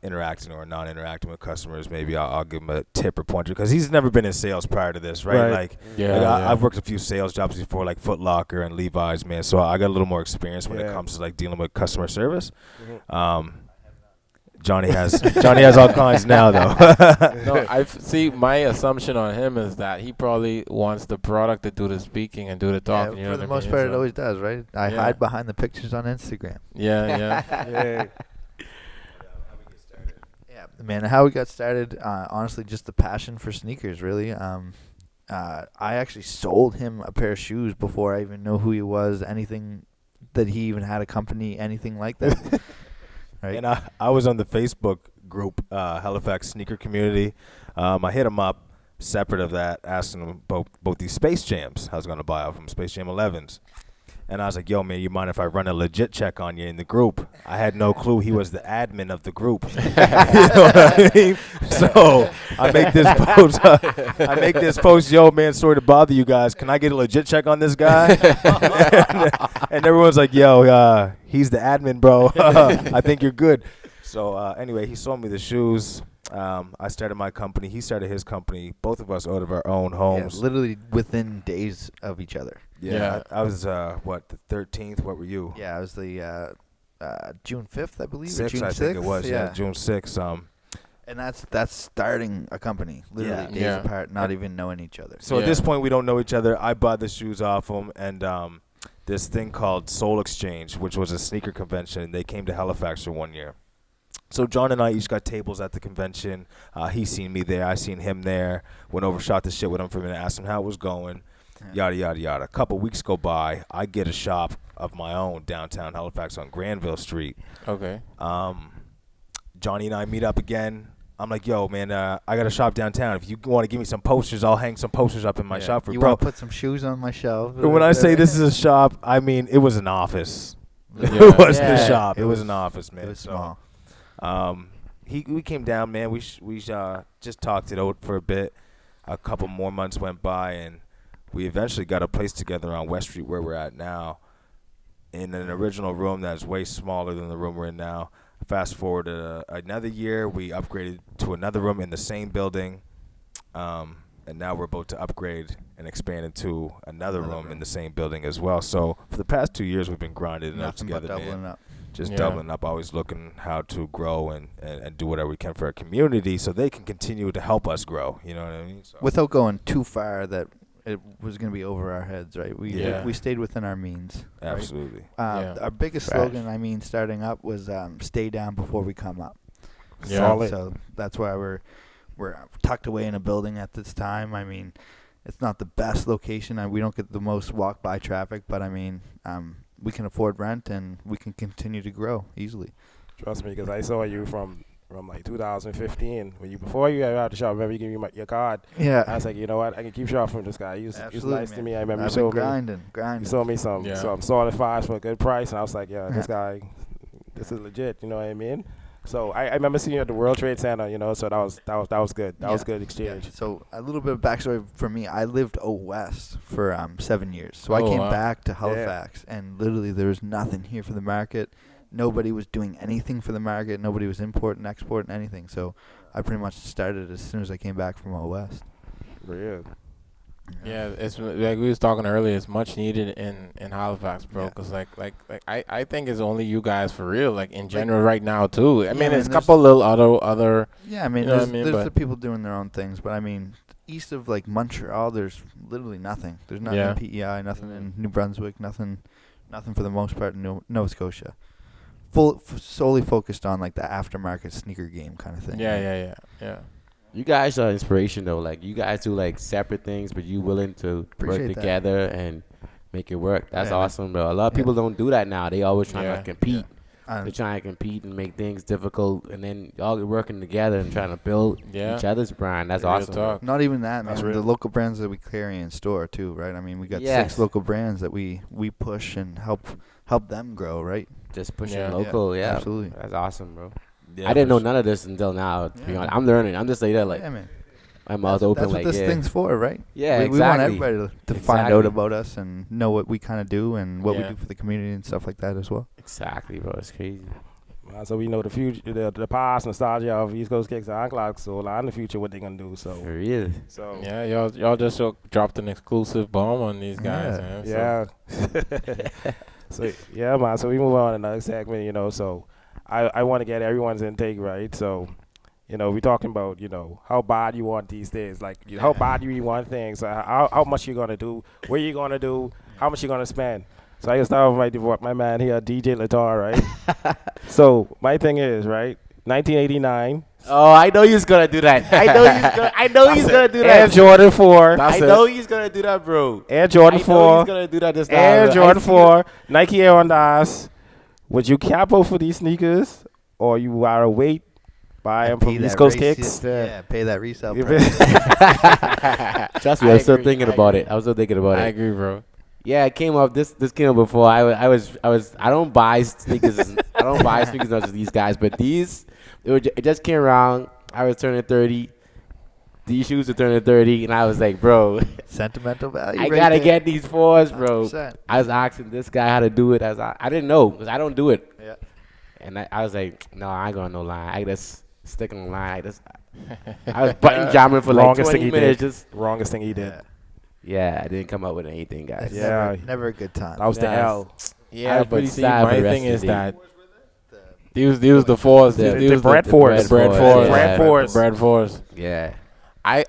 interacting or not interacting with customers, maybe I'll give him a tip or pointer because he's never been in sales prior to this, right? Right. Like, Yeah. like yeah. I've worked a few sales jobs before, like Foot Locker and Levi's, man. So I got a little more experience when it Yeah. comes to like dealing with customer service. Mhm. Johnny has all kinds now though. No, I see. My assumption on him is that he probably wants the product to do the speaking and do the talking. you know for the what I most mean? part, it So- always does, right? I Yeah. hide behind the pictures on Instagram. Yeah, yeah. Yeah. Yeah, man. How we got started, honestly, just the passion for sneakers, really. I actually sold him a pair of shoes before I even know who he was, anything that he even had a company, anything like that. Right. And I was on the Facebook group, Halifax Sneaker Community. I hit him up separate of that, asking him about these Space Jams. I was going to buy off him, Space Jam 11s. And I was like, yo, man, you mind if I run a legit check on you in the group? I had no clue he was the admin of the group. You know what I mean? So I make this post, yo, man, sorry to bother you guys. Can I get a legit check on this guy? and everyone's like, yo, he's the admin, bro. I think you're good. So anyway, he sold me the shoes. I started my company. He started his company. Both of us out of our own Yeah, homes. literally within days of each other. Yeah, I was the 13th. What were you? Yeah, it was the June 5th, I believe. or 6th, June I think it 6th. was. Yeah, June 6th. And that's starting a company, literally Yeah. days Yeah. apart, not even knowing each other. So Yeah. at this point, we don't know each other. I bought the shoes off him, and this thing called Soul Exchange, which was a sneaker convention. They came to Halifax for 1 year. So John and I each got tables at the convention. He seen me there. I seen him there. Went over, shot the shit with him for a minute, asked him how it was going. Yada, yada, yada. A couple weeks go by. I get a shop of my own downtown Halifax on Granville Street. Okay. Johnny and I meet up again. I'm like, yo, man, I got a shop downtown. If you want to give me some posters, I'll hang some posters up in my shop for you bro. want to put some shoes on my shelf? When I say this is a shop, I mean it was an office. Yeah. It wasn't a Yeah. shop. It It was was- an office, man. it was So, small. we came down, man. We just talked it out for a bit. A couple more months went by, and we eventually got a place together on West Street where we're at now, in an original room that's way smaller than the room we're in now. Fast forward another year, we upgraded to another room in the same building, and now we're about to upgrade and expand into another room in the same building as well. So for the past 2 years, we've been grinding it out Nothing but together, doubling man. up. Just Yeah. doubling up, always looking how to grow and do whatever we can for our community so they can continue to help us grow. You know what I mean? So, Without going too far that it was going to be over our heads, right? Yeah. We stayed within our means. right? absolutely. Yeah. Our biggest Facts. slogan, starting up was stay down before we come up. Yeah. Solid. So that's why we're tucked away in a building at this time. It's not the best location. We don't get the most walk-by traffic, but we can afford rent and we can continue to grow easily. Trust me, because I saw you from like 2015 before you got out the shop. Remember you gave me your card. I Yeah, was like, you know what? I can keep shopping from this guy. He was absolutely, nice to man. me. I remember I've you been sold me. grinding. You sold me some Yeah. solid fives for a good price, and I was like, yeah, this Yeah. guy, this is legit. You know what I mean? So I remember seeing you at the World Trade Center. You know, so that was good. That was Yeah. good exchange. So a little bit of backstory for me. I lived out west for 7 years. So I Oh, came wow. back to Halifax, and literally there was nothing here for the market. Nobody was doing anything for the market. Nobody was importing, exporting, anything. So I pretty much started as soon as I came back from out west. Real. Yeah, it's like we was talking earlier. It's much needed in Halifax, bro. Yeah. Cause I think it's only you guys for real. Like in general, right now too. I mean, man, it's a couple little other. Yeah, You know what I there's, mean, there's but- the people doing their own things, but east of like Montreal, there's literally nothing. There's nothing Yeah. in PEI, nothing in New Brunswick, nothing for the most part in Nova Scotia. Solely focused on like the aftermarket sneaker game kind of thing. Yeah. You guys are inspiration though. Like you guys do like separate things, but you willing to Appreciate work that. together and make it work. That's Yeah, man. awesome, bro. A lot of Yeah. people don't do that now. They always trying Yeah. to compete. They're trying to compete and make things difficult, and then y'all are working together and trying to build each other's brand. That's Real awesome. talk. Not even that, man. That's The real. local brands that we carry in store too, right? I mean, we got Yes. 6 local brands that we push and help them grow, right? Just pushing Yeah. local, yeah. Absolutely. That's awesome, bro. Yeah, I didn't for know sure. none of this until now. To be Yeah. honest, I'm learning. I'm just like that, like yeah, man. my mouth open, That's like what this thing's for, right? Yeah, we want exactly. everybody to find out Exactly. about us and know what we kind of do and what we Yeah. do for the community and stuff like that as well. Exactly, bro. It's crazy. So we know the future, the past nostalgia of East Coast Kicks and Clocks. So in the future, what they gonna do? So For real. Yeah, y'all just dropped an exclusive bomb on these guys, man. So. Yeah. So yeah, man. So we move on to another segment. So I want to get everyone's intake right. So we're talking about how bad you want these things, like how bad you want things. So how much you gonna do, where you gonna do, how much you gonna spend. So I can start with my man here, DJ Latar, right? So my thing is, right, 1989. Oh, I know he's gonna do that. I know he's gonna do Air that. Jordan 4. I know he's gonna do that, bro. Air Jordan I know 4. he's gonna do that this time. Air bro. Jordan I see 4. Nike Air on the ass. Would you capo for these sneakers, or you are wait buy them from Pay East that Coast resale- Kicks? Yeah, pay that resale You price. Trust me, I I'm still agree, thinking I about agree. it. I was still thinking about I it. agree, bro. Yeah, it came up. This came up before. I don't buy sneakers not just these guys, but these. It just came around. I was turning 30. These shoes were turning 30, and I was like, bro, Sentimental value. I right gotta there. get these fours, bro. 100%. I was asking this guy how to do it. I didn't know because I don't do it. Yeah. And I was like, no, I ain't going no line. I just stick on line. I was button jamming for like Wrongest thing 20 he minutes. did. Just Wrongest thing he did. yeah, I didn't come up with anything, guys. Yeah. Never a good time. That was the Yes. L. I Yeah, was but pretty see, sad for my the rest thing of is the day. that these was the fours. The These bread fours. The bread Yeah. fours. Bread fours. Bread fours. Yeah. And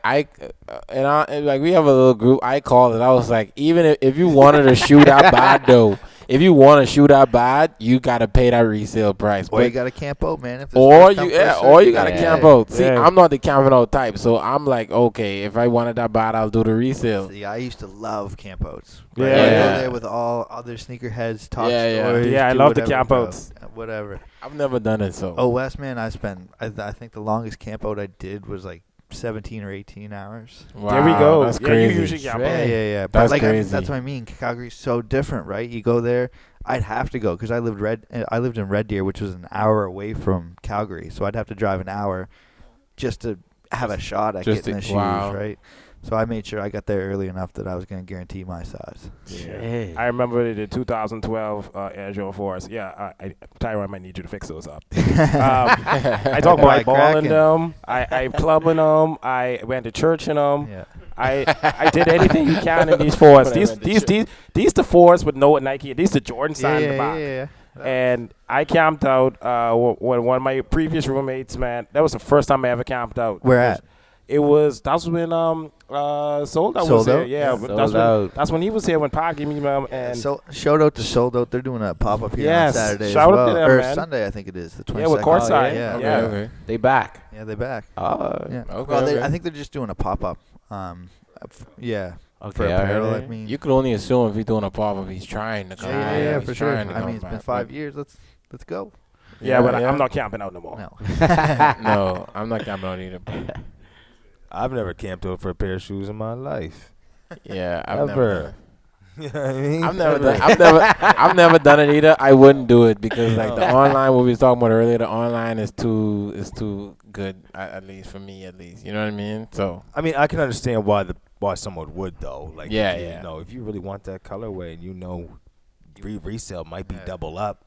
like we have a little group. I called it. I was like, even if you wanted to shoot out bad though, if you want to shoot out bad, you gotta pay that resale price. Or you But- got to camp out, man. If or first come, you first serve, or you gotta Yeah. camp out. See, Yeah. I'm not the camping out type, so I'm like, okay, if I wanted that bad, I'll do the resale. See, I used to love campouts. Yeah. Right? I'd Yeah. go there with all other sneakerheads, talk Yeah, yeah. stories. Yeah, I do love the whatever, bro. campouts. Whatever. I've never done it, so Oh, West, man, I think the longest campout I did was like 17 or 18 hours. wow, There we go. That's Yeah, crazy. you usually camp Yeah, out. yeah. But That's like, crazy. that's what I mean. Calgary's so different, right? You go there. I'd have to go because I lived in Red Deer, which was an hour away from Calgary, so I'd have to drive an hour just to have a shot at Just getting the to- shoes, wow. right? So I made sure I got there early enough that I was going to guarantee my size. Yeah. I remember the 2012 Air Jordan 4s. Yeah, Tyrone might need you to fix those up. I talk about Right, balling cracking. them. I clubbing them. I went to church in them. Yeah. I did anything you can in these 4s. When I went to These the 4s with no Nike. These the Jordan Yeah, sign in the yeah, back. yeah. And I camped out when one of my previous roommates, man. That was the first time I ever camped out. Where at? That's when Sold Out was Sold here. Out? Yeah, Yeah. but Sold that's when he was here when Pod gave me and So shout out to Sold Out. They're doing a pop up here Yes, on Saturday shout as out to well, them, or man. Sunday I think it is the 22nd. yeah, with courtside. yeah. yeah. Okay. They back. Yeah, they back. Oh. Yeah. Okay, Well, okay. I think they're just doing a pop up. Yeah. Okay. For I heard apparel, I it. mean. You could only assume if he's doing a pop up, he's trying to come Yeah, back. yeah, yeah, He's for sure. trying to I come mean, it's been back, 5 but- years. Let's go. Yeah, but yeah. I'm not camping out no more. No. No, I'm not camping out either. but I've never camped out for a pair of shoes in my life. Yeah, I've Ever. never. You know what I mean? I've never done. I've never done it either. I wouldn't do it because like the online, what we was talking about earlier, the online is too good. At least for me, at least. You know what I mean? So I mean, I can understand why someone would though. Like, Yeah, if you, yeah. know, if you really want that colorway and you know, resale might be double up.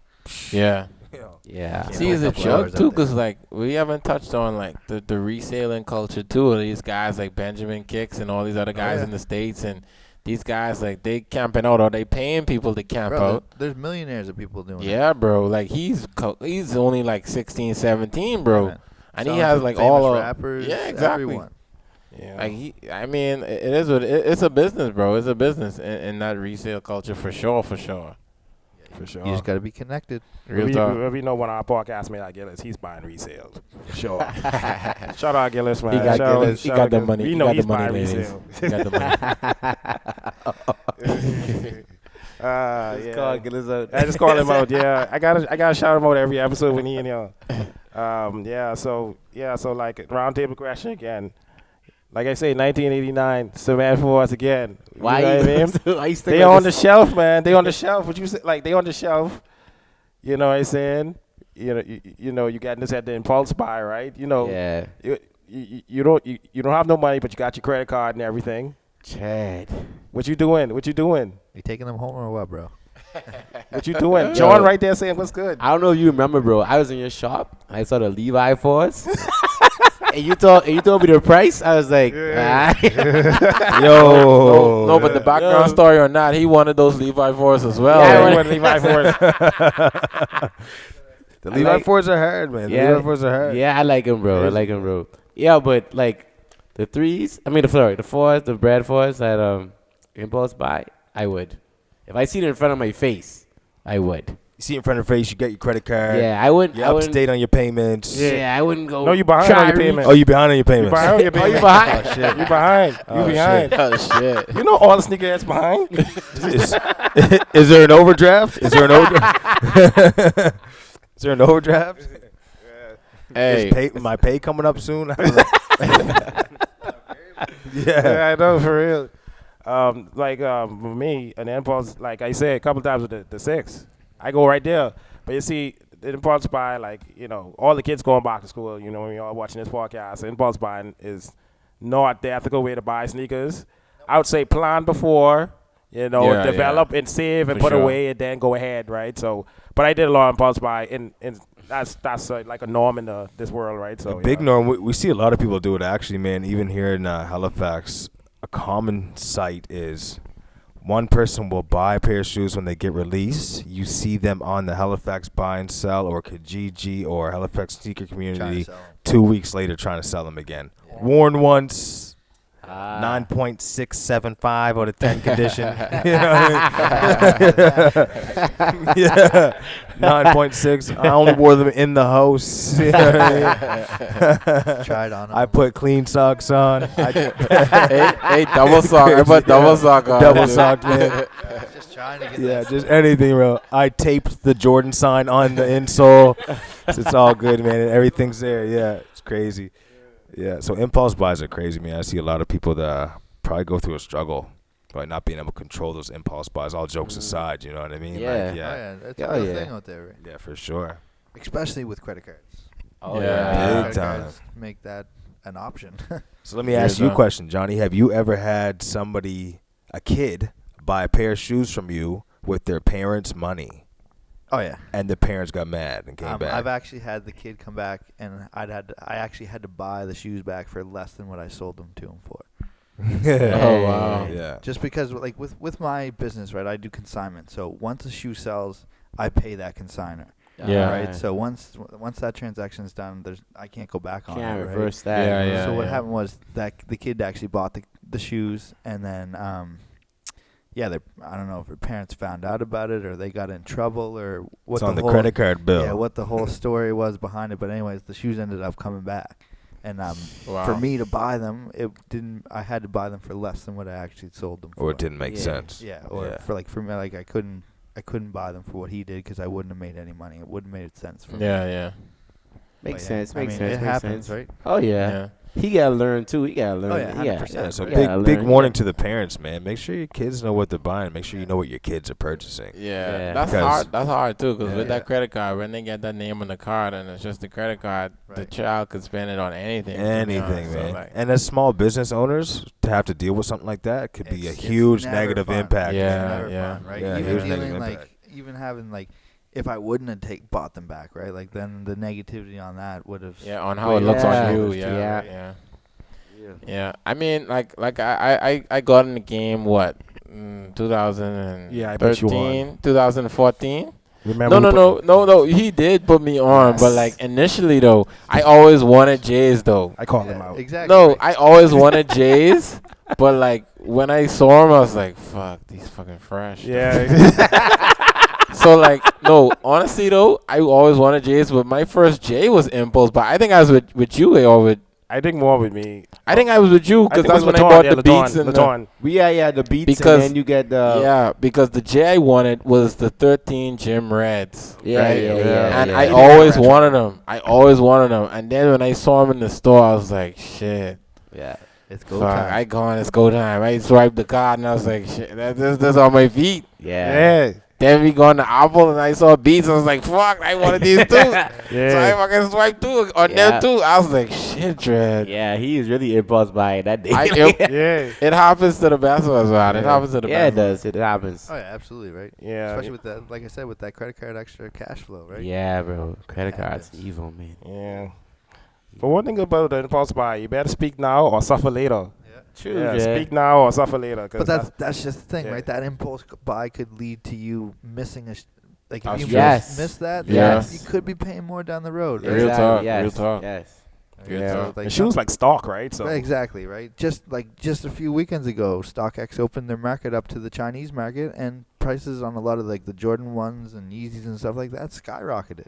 yeah. You know. Yeah. See, it's a couple joke hours too, out there. because like we haven't touched on like the reselling culture too. Of these guys like Benjamin Kicks and all these other guys yeah. in the States, and these guys like they camping out or they paying people to camp Bro, out. there's millionaires of people doing it. Yeah, bro. Like he's only like 16, 17, bro, man. and he Selling has to like famous all of rappers, yeah, exactly. everyone. Yeah. Like I mean, it is what it's a business, bro. It's a business in that resale culture for sure, for sure. for sure. You just got to be connected. Real talk. We know when our podcast made Gillis, he's buying resale. For sure. Shout out Gillis, man. He got Shout out- Gillis. He shout got out the Gillis. money. We He know got he's the money, buying ladies. resale. He got the money. Just Yeah. call Gillis out. I just call him out. Yeah, I gotta shout him out every episode when he in here. So like roundtable question again. Like I say, 1989, Savannah Force again. Why You know what I mean? why you They on the shelf, man. They on the shelf. What you say? Like they on the shelf. You know what I'm saying? You know, you got this at the impulse buy, right? You know, Yeah. you don't have no money, but you got your credit card and everything. Chad. What you doing? What you doing? You taking them home or what, bro? What you doing? John right there saying what's good. I don't know if you remember, bro. I was in your shop. I saw the Levi Force. and you told me the price. I was like, Yo. No, but the background story or not, he wanted those Levi Force as well. Yeah, I I want Levi Force. The Levi Force are hard, man. The Levi Force are hard. Yeah, I like him, bro. I like him, bro. Yeah, but like the threes, the fours, the Brad Force at impulse buy, I would. If I see it in front of my face, I would. You see it in front of your face, you get your credit card. Yeah, I wouldn't. You're up to date on your payments. Yeah, I wouldn't go. No, you behind try on your to reach- payment. Oh, you behind on your payments. You behind on your Oh, you payment. behind? Oh, shit. You behind. Oh, You behind. Oh, shit. You know all the sneakerheads behind. Is there an overdraft? Is there an overdraft? Is there an overdraft? Hey, Is my pay coming up soon? I don't know. Yeah. I know for real. For me, an impulse, like I said a couple times with the six, I go right there. But you see, the impulse buy, like, you know, all the kids going back to school, you know, when you're all watching this podcast, impulse buying is not the ethical way to buy sneakers. I would say plan before, you know, Yeah, develop and save and For put sure. away and then go ahead, right? So, but I did a lot of impulse buy, and that's like a norm in this world, right? So A big norm. We see a lot of people do it, actually, man. Even here in Halifax, a common sight is one person will buy a pair of shoes when they get released. You see them on the Halifax buy and sell or Kijiji or Halifax sneaker community 2 weeks later trying to sell them again. Yeah. Worn once. Ah. 9.675 out of 10 condition. You know what I mean? Yeah. 9.6. I only wore them in the house. You know what I mean? Tried on 'em. I put clean socks on. hey, double sock. I put double sock on. Double sock, man. Just trying to get Yeah, that. just anything, bro. I taped the Jordan sign on the insole. So it's all good, man. And everything's there. Yeah, it's crazy. Yeah, so impulse buys are crazy, man. I see a lot of people that probably go through a struggle by not being able to control those impulse buys. All jokes aside, you know what I mean? Yeah. Like, Oh, yeah, yeah, that's Oh, a real yeah. thing out there, right? yeah, for sure. Especially with credit cards. Oh Yeah. yeah. Big Credit time. cards make that an option. So let me ask Here's you a a- question, Johnny. Have you ever had somebody, a kid, buy a pair of shoes from you with their parents' money, Oh yeah. and the parents got mad and came back? I've actually had the kid come back, and I actually had to buy the shoes back for less than what I sold them to him for. Oh, wow. Yeah. Just because, like, with my business, right, I do consignment. So once a shoe sells, I pay that consigner. Yeah. Right. So once that transaction is done, I can't go back on Can't it. Right? reverse that. Yeah, bro. yeah. So what happened was that the kid actually bought the shoes, and then I don't know if her parents found out about it or they got in trouble or what. It's on the whole, credit card bill. Yeah, what the whole story was behind it. But anyways, the shoes ended up coming back, and Wow. for me to buy them, I had to buy them for less than what I actually sold them for. Or it didn't make Yeah. sense. Yeah, or Yeah. for me, like I couldn't buy them for what he did because I wouldn't have made any money. It wouldn't have made sense for me. Yeah, yeah. Makes But sense. I Makes mean, sense. It makes happens, sense. right? Oh yeah. Yeah. He gotta learn too. He gotta learn. Oh, yeah, 100%. Yeah, so Right. big Yeah, big learn, warning yeah. to the parents, man. Make sure your kids know what they're buying. Make sure you know what your kids are purchasing. Yeah, Yeah. that's Because- hard. That's hard too, because Yeah. with Yeah. that credit card, when they get that name on the card and it's just the credit card, the Right. child could spend it on anything. to be Anything, honest. So, man. like, And as small business owners, to have to deal with something like that could be a It's huge never negative fun. impact. Yeah. It's never fun, right? Yeah, even huge dealing negative like impact. even having like if I wouldn't have bought them back, right? Like then the negativity on that would have. yeah, on how it looks Yeah. on you. Yeah. Yeah, Yeah. yeah. Yeah, I mean, like I got in the game, what, 2013, Yeah, I bet you won. 2014? Remember? No, he did put me on, but Yes. like initially though, I always wanted J's though. I called him out. Exactly. No, right. I always wanted J's, but like when I saw him, I was like, fuck, these fucking fresh. Yeah. So like, no, honestly though, I always wanted J's, but my first J was Impulse, but I think I was with you or with I think more with me. I think I was with you I because think that's it was when I Laton, bought yeah, the beats and Laton. Yeah, the beats, Because- and then you get the yeah, because the J I wanted was the 13 Gym Reds. yeah, right? yeah. And yeah. I always wanted them. And then when I saw them in the store, I was like, shit. yeah. It's go Fuck, time. I gone. It's go time. I swiped the card and I was like, shit, that's on my feet. Yeah. Then we go on the Apple and I saw Beats. I was like, fuck, I wanted these too. So I fucking swiped too on Yeah. them too. I was like, shit, Dread. Yeah, he is really impulse buying that day. It happens to the best of us, man. It happens to the Yeah, best. it does. It happens. Oh yeah, absolutely right. Yeah. Especially with that, like I said, with that credit card extra cash flow, right? Yeah, bro. Credit Yeah, cards, it is. evil, man. Yeah. But one thing about the impulse buy, you better speak now or suffer later. True, Yeah, Jay. speak now or suffer later. But that's just the thing, yeah. right? That impulse buy could lead to you missing like That's if you true. Yes. miss that, Yes. you could be paying more down the road. Real Right? talk, Exactly, yes, real talk. Yes. Real Yeah. talk. like And shoes like stock, right? So Exactly, right? Just a few weekends ago, StockX opened their market up to the Chinese market, and prices on a lot of like the Jordan ones and Yeezys and stuff like that skyrocketed.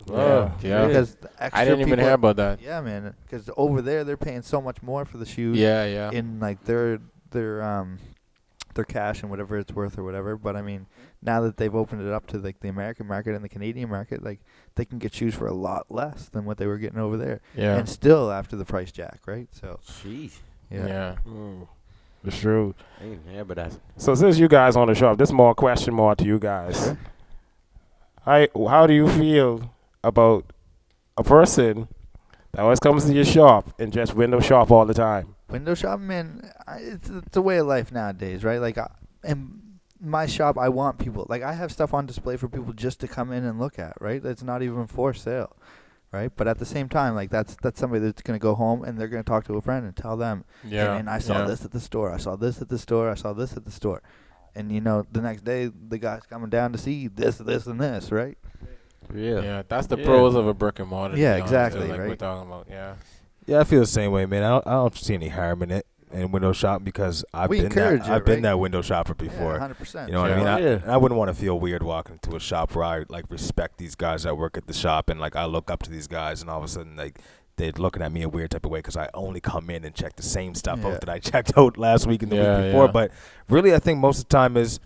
Yeah. Because the extra I didn't even people- hear about that. Yeah, man. Because over there, they're paying so much more for the shoes. Yeah. In like their cash and whatever it's worth or whatever. But I mean, now that they've opened it up to like the American market and the Canadian market, like they can get shoes for a lot less than what they were getting over there, Yeah. and still after the price jack, right? So Jeez. yeah. it's true. I didn't hear about that. So since you guys on the shop, this more question more to you guys. How do you feel about a person that always comes to your shop and just window shop all the time? Window shopping, man, it's a way of life nowadays, right? Like, in my shop, I want people. Like, I have stuff on display for people just to come in and look at, right? It's not even for sale, right? But at the same time, like, that's somebody that's going to go home and they're going to talk to a friend and tell them, Yeah. and I saw this at the store. I saw this at the store. I saw this at the store. And, you know, the next day, the guy's coming down to see this, and this, right? Real. Yeah, that's the Yeah. pros of a brick and mortar. to Yeah, be honest, exactly, like we're right? talking about. Yeah. Yeah, I feel the same way, man. I don't see any harm in it in window shopping because I've We been encourage that, it, I've been right? that window shopper before. Yeah, 100%. You know what I Yeah. mean? I wouldn't want to feel weird walking into a shop where I like respect these guys that work at the shop and like I look up to these guys and all of a sudden like they're looking at me a weird type of way because I only come in and check the same stuff Yeah. out that I checked out last week and the Yeah, week before. yeah. But really, I think most of the time is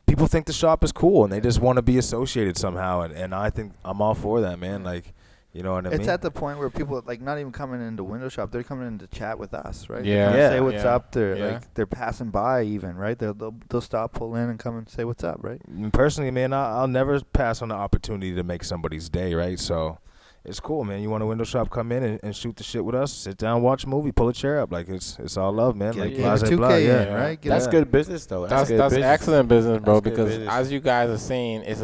people think the shop is cool and they just want to be associated somehow. And I think I'm all for that, man. Like, you know what I mean? It's at the point where people like not even coming into window shop; they're coming in to chat with us, right? Yeah. They come Yeah. say what's Yeah. up. They're Yeah. like they're passing by, even right. They'll stop, pull in, and come and say what's up, right? And personally, man, I'll never pass on the opportunity to make somebody's day, right? So it's cool, man. You want a window shop, come in and shoot the shit with us, sit down, watch a movie, pull a chair up. Like, it's all love, man. Like, Get blase, a 2K blah, yeah. in, right? Get That's a- good business, though. That's good business. excellent business, bro. That's good Because business. as you guys are saying, it's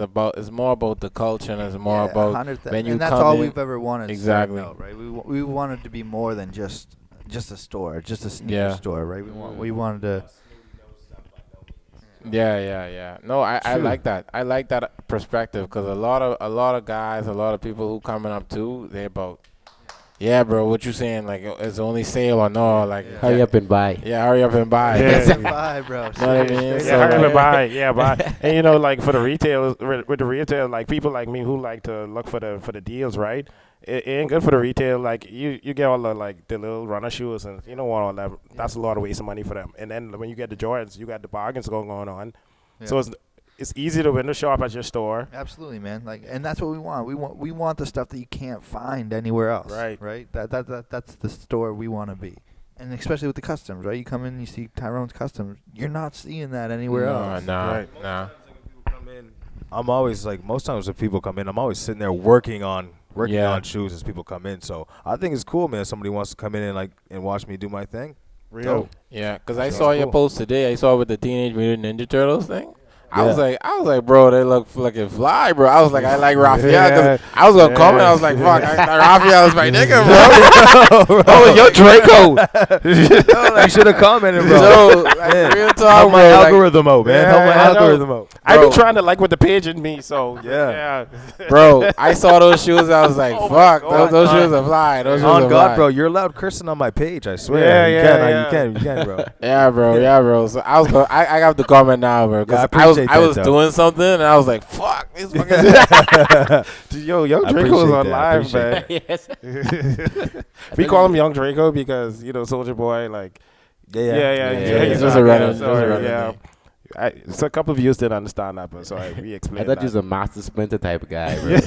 more about the culture and it's more about 100,000. when you and that's come all in- we've ever wanted. Exactly. starting out, right? We wanted to be more than just a store, just a sneaker Yeah. store, right? We wanted to. Yeah. No, I True. like that. I like that perspective because a lot of guys, a lot of people who coming up too, they're about, yeah, bro. What you saying? Like, it's only sale or no? Like, Hurry up and buy. Yeah, hurry up and buy. Yeah. Bye, bro. Know what I mean? Seriously. So, Yeah, hurry up and like- buy. And you know, like for the retail, with the retail, like people like me who like to look for the deals, right? It ain't good for the retail. Like you get all the like the little runner shoes, and you don't want all that. That's a lot of waste of money for them. And then when you get the Jordans, you got the bargains going on. Yeah. So it's easy to window shop at your store. Absolutely, man. Like, and that's what we want. We want the stuff that you can't find anywhere else. Right. Right. That's the store we want to be. And especially with the customs, right? You come in, you see Tyrone's customs. You're not seeing that anywhere else. Nah. I'm always like, most times when people come in, I'm always sitting there working on shoes as people come in. So I think it's cool, man. Somebody wants to come in and watch me do my thing. Real. Yeah, because I Sounds saw your cool. post today. I saw with the Teenage Mutant Ninja Turtles thing. I was Yeah. like, bro, they look fucking fly, bro. I was like, I like Raphael because Yeah. I was gonna comment. I was like, fuck, Raphael is my nigga, bro. Oh, your Draco. You should have commented, bro. So, like, real Help talk, my bro. Like, algorithm out, man. Help my Yeah, I know. algorithm out. I Bro. be trying to like with the page in me, so Yeah. bro, I saw those shoes. I was like, Oh my fuck, God. those shoes are fly. Those shoes On are God, fly. bro, you're allowed cursing on my page. I swear. Yeah, you yeah, can, yeah. you can, bro. Yeah, bro. So I got the comment now, bro. 'cause Yeah, I I was appreciate appreciate I that, was though. doing something and I was like, "Fuck, this fucking." Dude, yo, Young I Draco was appreciate on that. I live, man. Yes. We call him Young Draco because Soldier Boy, like, Yeah, he's just a random- so, just a random yeah. name. So a couple of viewers didn't understand that, but so we I explained thought that. you was a Master Splinter type of guy, bro. How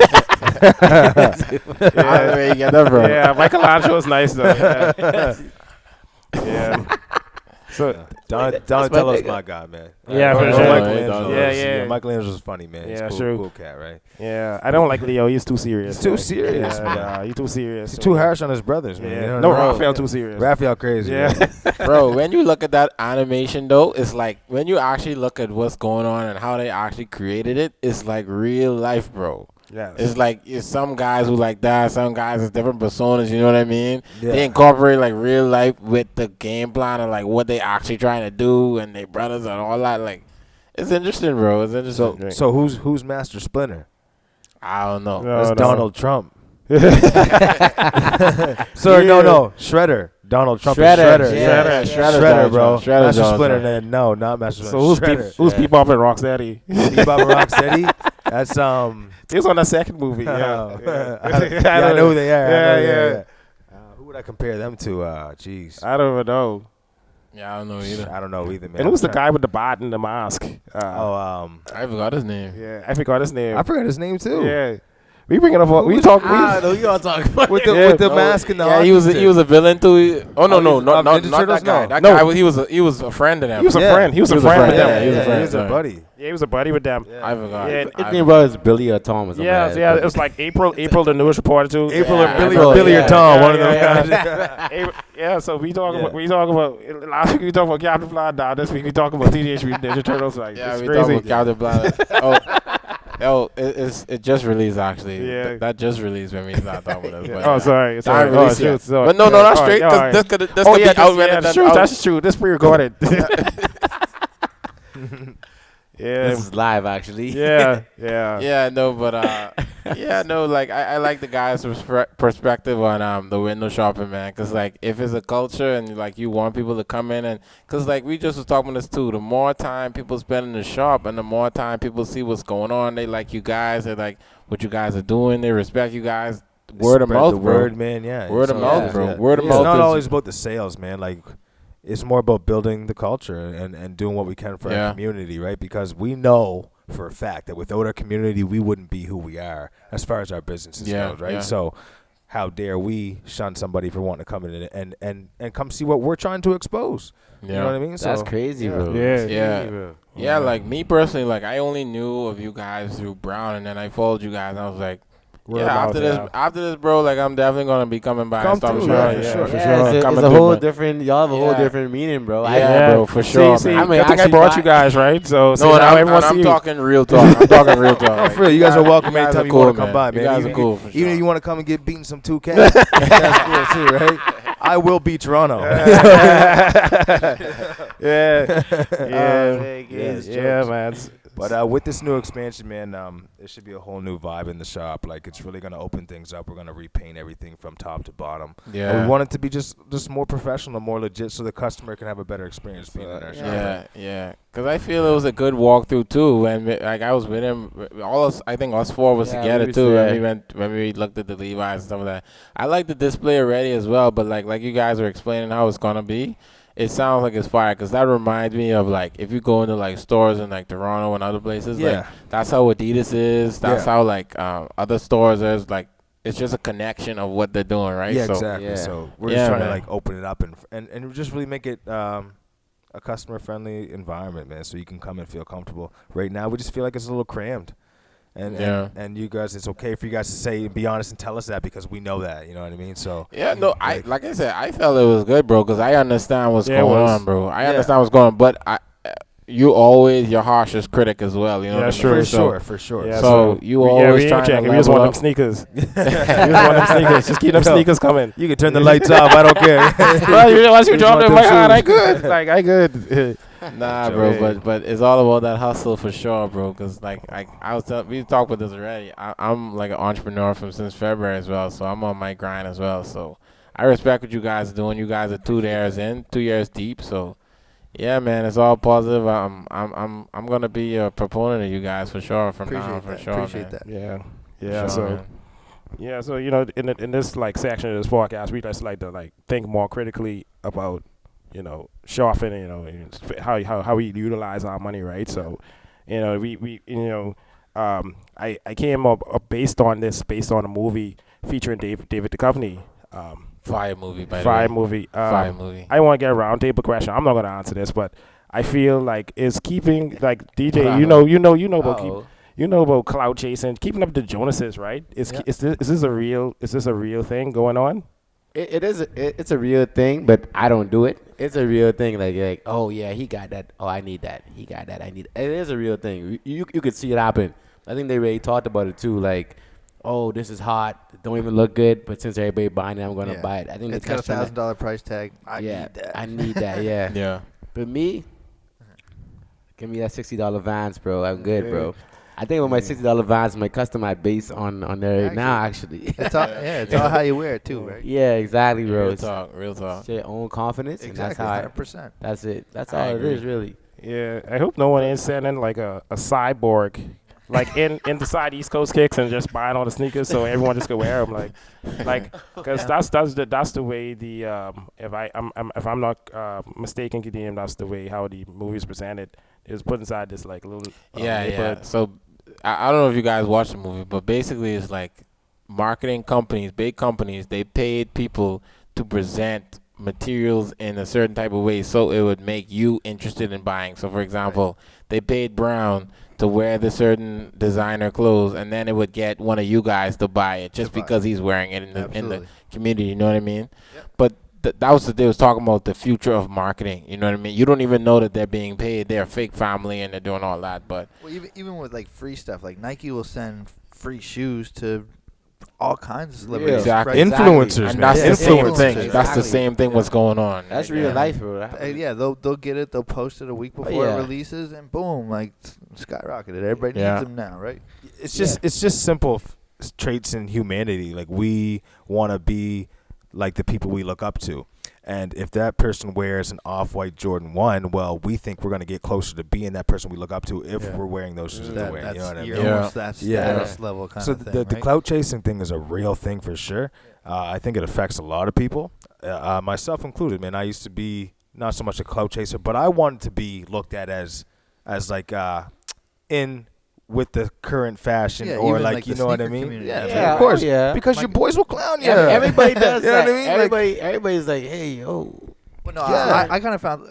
did you get that from? Yeah, Michelangelo's nice though. Yeah. Yeah. So Donatello's my guy, man. Yeah, for Or sure. Michelangelo. Yeah. Michelangelo's funny, man. Yeah, He's sure. cool cat, right? yeah, I don't like Leo. He's too serious. He's too like, serious, yeah, man. Yeah, he's too serious. He's too harsh on his brothers, man. Yeah. You know No, what I mean? Raphael too serious. Raphael crazy. Yeah. man. Bro, when you look at that animation though, it's like when you actually look at what's going on and how they actually created it, it's like real life, bro. Yes. It's like it's some guys who like that, some guys is different personas, you know what I mean? Yeah. They incorporate like real life with the game plan and like what they actually trying to do and their brothers and all that. Like, it's interesting, bro. It's interesting. So who's Master Splinter? I don't know. No, That's no. Donald Trump. Sorry, no. Shredder. Donald Trump Shredder, is Shredder. yeah. Shredder, bro. Shredder Master Donald Splinter, Trump. then no, not Master So Splinter. who's Shredder. Bebop and Rocksteady? Bebop and Rocksteady? That's He was on the second movie. Yeah, I know who they are. Yeah. Who would I compare them to? Jeez. I don't even know. Yeah, I don't know either. I don't know either, man. And who's the guy with the bat and the mask? I forgot his name. Yeah, I forgot his name. I forgot his name too. Yeah, we bringing up. We talk. I know you all talking about. With the Yeah. with the mask and the Yeah, he was a villain too. Oh no, Oh, he's- not Ninja that Turtles? guy. No. That No. guy he was a friend of them. He was a Yeah. friend. He was a He was a friend friend, with Yeah, them. he was a he friend, was a sorry. buddy. Yeah, he was a buddy with them. I forgot. Yeah, His name was Billy or Tom or something. Yeah, like that. yeah. It was like April, the newest reporter too. April Yeah, or Billy April, or Billy yeah. or Tom, Yeah, one of them yeah, guys. Yeah, so we talk Yeah. about last week we talked about Captain Fly. Now this week we talk about Teenage Mutant Ninja Turtles. Like, Yeah, it's we crazy. talking about Captain Planet. It just released actually. Yeah. That just released when we started talking about this. But, Oh, sorry. Time Oh, release shoot, yet. sorry. But no, not straight all right. because this could Oh be yeah, out when that's true. That's true. This pre-recorded. Yeah, This is live, actually. yeah. Yeah, no, but yeah, no, like I like the guy's perspective on the window shopping, man. Cause like if it's a culture and like you want people to come in and cause like we just was talking about this too. The more time people spend in the shop and the more time people see what's going on, they like you guys. They like what you guys are doing. They respect you guys. Word of Spread mouth, the bro. word, man. Yeah, Word of So, mouth, yeah, bro. yeah. Word of It's mouth not is- always about the sales, man. Like, it's more about building the culture and doing what we can for Yeah. our community, right? Because we know for a fact that without our community, we wouldn't be who we are as far as our businesses Yeah, goes, right? yeah. So, how dare we shun somebody for wanting to come in and come see what we're trying to expose? Yeah. You know what I mean? That's crazy, bro. Yeah. That's Yeah. crazy, bro. Yeah, like me personally, like I only knew of you guys through Brown, and then I followed you guys, and I was like, Word yeah, of mouth, after this, bro, like I'm definitely gonna be coming by Come and stuff. through, Sure, yeah, for sure, for Yeah, sure. it's Coming a through, whole man. different. Y'all have a whole Yeah. different meaning, bro. Yeah, bro, for sure, See, man. I mean, I think I actually brought buy- you guys right. So No, and now I'm, everyone and I'm see you. talking real talk. I'm talking real talk. Oh, for real, you guys are welcome you guys anytime are you cool, want to come by, man. You guys even, are cool for even sure. if you want to come and get beaten some 2K, that's cool too, right? I will beat Toronto. Yeah, Yeah, man. But with this new expansion, man, there should be a whole new vibe in the shop. Like, it's really going to open things up. We're going to repaint everything from top to bottom. Yeah. And we want it to be just more professional, more legit, so the customer can have a better experience being in our shop. Yeah. Cause I feel it was a good walkthrough too. And like I was with him, I think us four was Yeah, together we was too. there. When we looked at the Levi's and stuff like that. I like the display already as well. But like you guys were explaining how it's gonna be, it sounds like it's fire. Cause that reminds me of like if you go into like stores in like Toronto and other places, like Yeah. that's how Adidas is. That's Yeah. how like other stores is. Like it's just a connection of what they're doing, right? Yeah, So, exactly. yeah. So we're Yeah, just trying man. to like open it up and just really make it a customer-friendly environment, man, so you can come and feel comfortable. Right now, we just feel like it's a little crammed. And you guys, it's okay for you guys to say, be honest and tell us that because we know that, you know what I mean? So Yeah, no, like I said, I felt it was good, bro, because I understand what's Yeah, it going was. on, bro. I Yeah. understand what's going on, but you always your harshest critic as well, you know. Yeah, what I mean? sure, So- for sure. Yeah, So you we always ain't trying to checking. We just level want up. them sneakers. We just want them sneakers. Just keep them Yo. sneakers coming. You can turn the lights off. I don't care. Well, once you We just drop want them, them like, I shoes. good. Like, I good. Nah, Sure. bro, but it's all about that hustle for sure, bro. Because like we talked about this already. I'm like an entrepreneur since February as well, so I'm on my grind as well. So I respect what you guys are doing. You guys are 2 years in, 2 years deep. So Yeah, man, it's all positive. I'm gonna be a proponent of you guys for sure from now on, for sure, Appreciate man. that. Yeah, For yeah. sure, So man. yeah, so in this like section of this podcast, we just like to like think more critically about shopping, and how we utilize our money, right? So, I came up based on a movie featuring David Duchovny. Fire movie, by the Fire way. movie. Fire movie. I want to get a round table question. I'm not going to answer this, but I feel like it's keeping like DJ. Wow. You know about clout chasing, keeping up the Jonases, right? Is this a real thing going on? It's a real thing, but I don't do it. It's a real thing. Like, oh yeah, he got that. Oh, I need that. He got that. I need. It is a real thing. You could see it happen. I think they really talked about it too. Like, oh, this is hot. Don't even look good, but since everybody buying it, I'm gonna buy it. I think It's got $1,000 price tag. I need that. I need that. Yeah. Yeah. But me, give me that $60 Vans, bro. I'm good, bro. I think with my $60 Vans, my customized based on there now, actually. It's all how you wear it too, right? Yeah, exactly, bro. Real talk. It's your own confidence, Exactly, and that's 100%. that's it. That's I all agree. it is, really. Yeah, I hope no one is sending like a cyborg, like in inside East Coast Kicks and just buying all the sneakers so everyone just could wear them, like because that's the way the if I'm not mistaken, Kadeem, that's the way how the movie's presented. It was put inside this like little Yeah. neighborhood. So I don't know if you guys watched the movie, but basically it's like marketing companies, big companies, they paid people to present materials in a certain type of way so it would make you interested in buying. So for example, they paid Brown to wear the certain designer clothes, and then it would get one of you guys to buy it just because he's wearing it in the Absolutely. community. You know what I mean? Yep. But that was they was talking about the future of marketing. You know what I mean? You don't even know that they're being paid. They're a fake family and they're doing all that. But Well, even with like free stuff, like Nike will send free shoes to all kinds of celebrities. Exactly. right? Influencers, and man. that's the Yeah, same influencers. thing. That's the Exactly. same thing. What's going on? That's real life, bro. Yeah, they'll get it. They'll post it a week before yeah. it releases, and boom, like skyrocketed. Everybody Yeah. needs them now, right? It's just simple traits in humanity. Like we want to be like the people we look up to. And if that person wears an off-white Jordan 1, well, we think we're going to get closer to being that person we look up to if Yeah. we're wearing those shoes that That, we're wearing. You know what I you're mean? almost that Yeah. status level kind So of thing, the right? clout chasing thing is a real thing for sure. I think it affects a lot of people, myself included. Man, I used to be not so much a clout chaser, but I wanted to be looked at as like in with the current fashion, Yeah, or even like like you the know what I sneaker mean? community. Yeah, Yeah, of course. yeah. Because your boys will clown you. Everybody does You know that. what I mean? Like- Everybody's like, hey, yo. Well, no, Yeah. I kind of found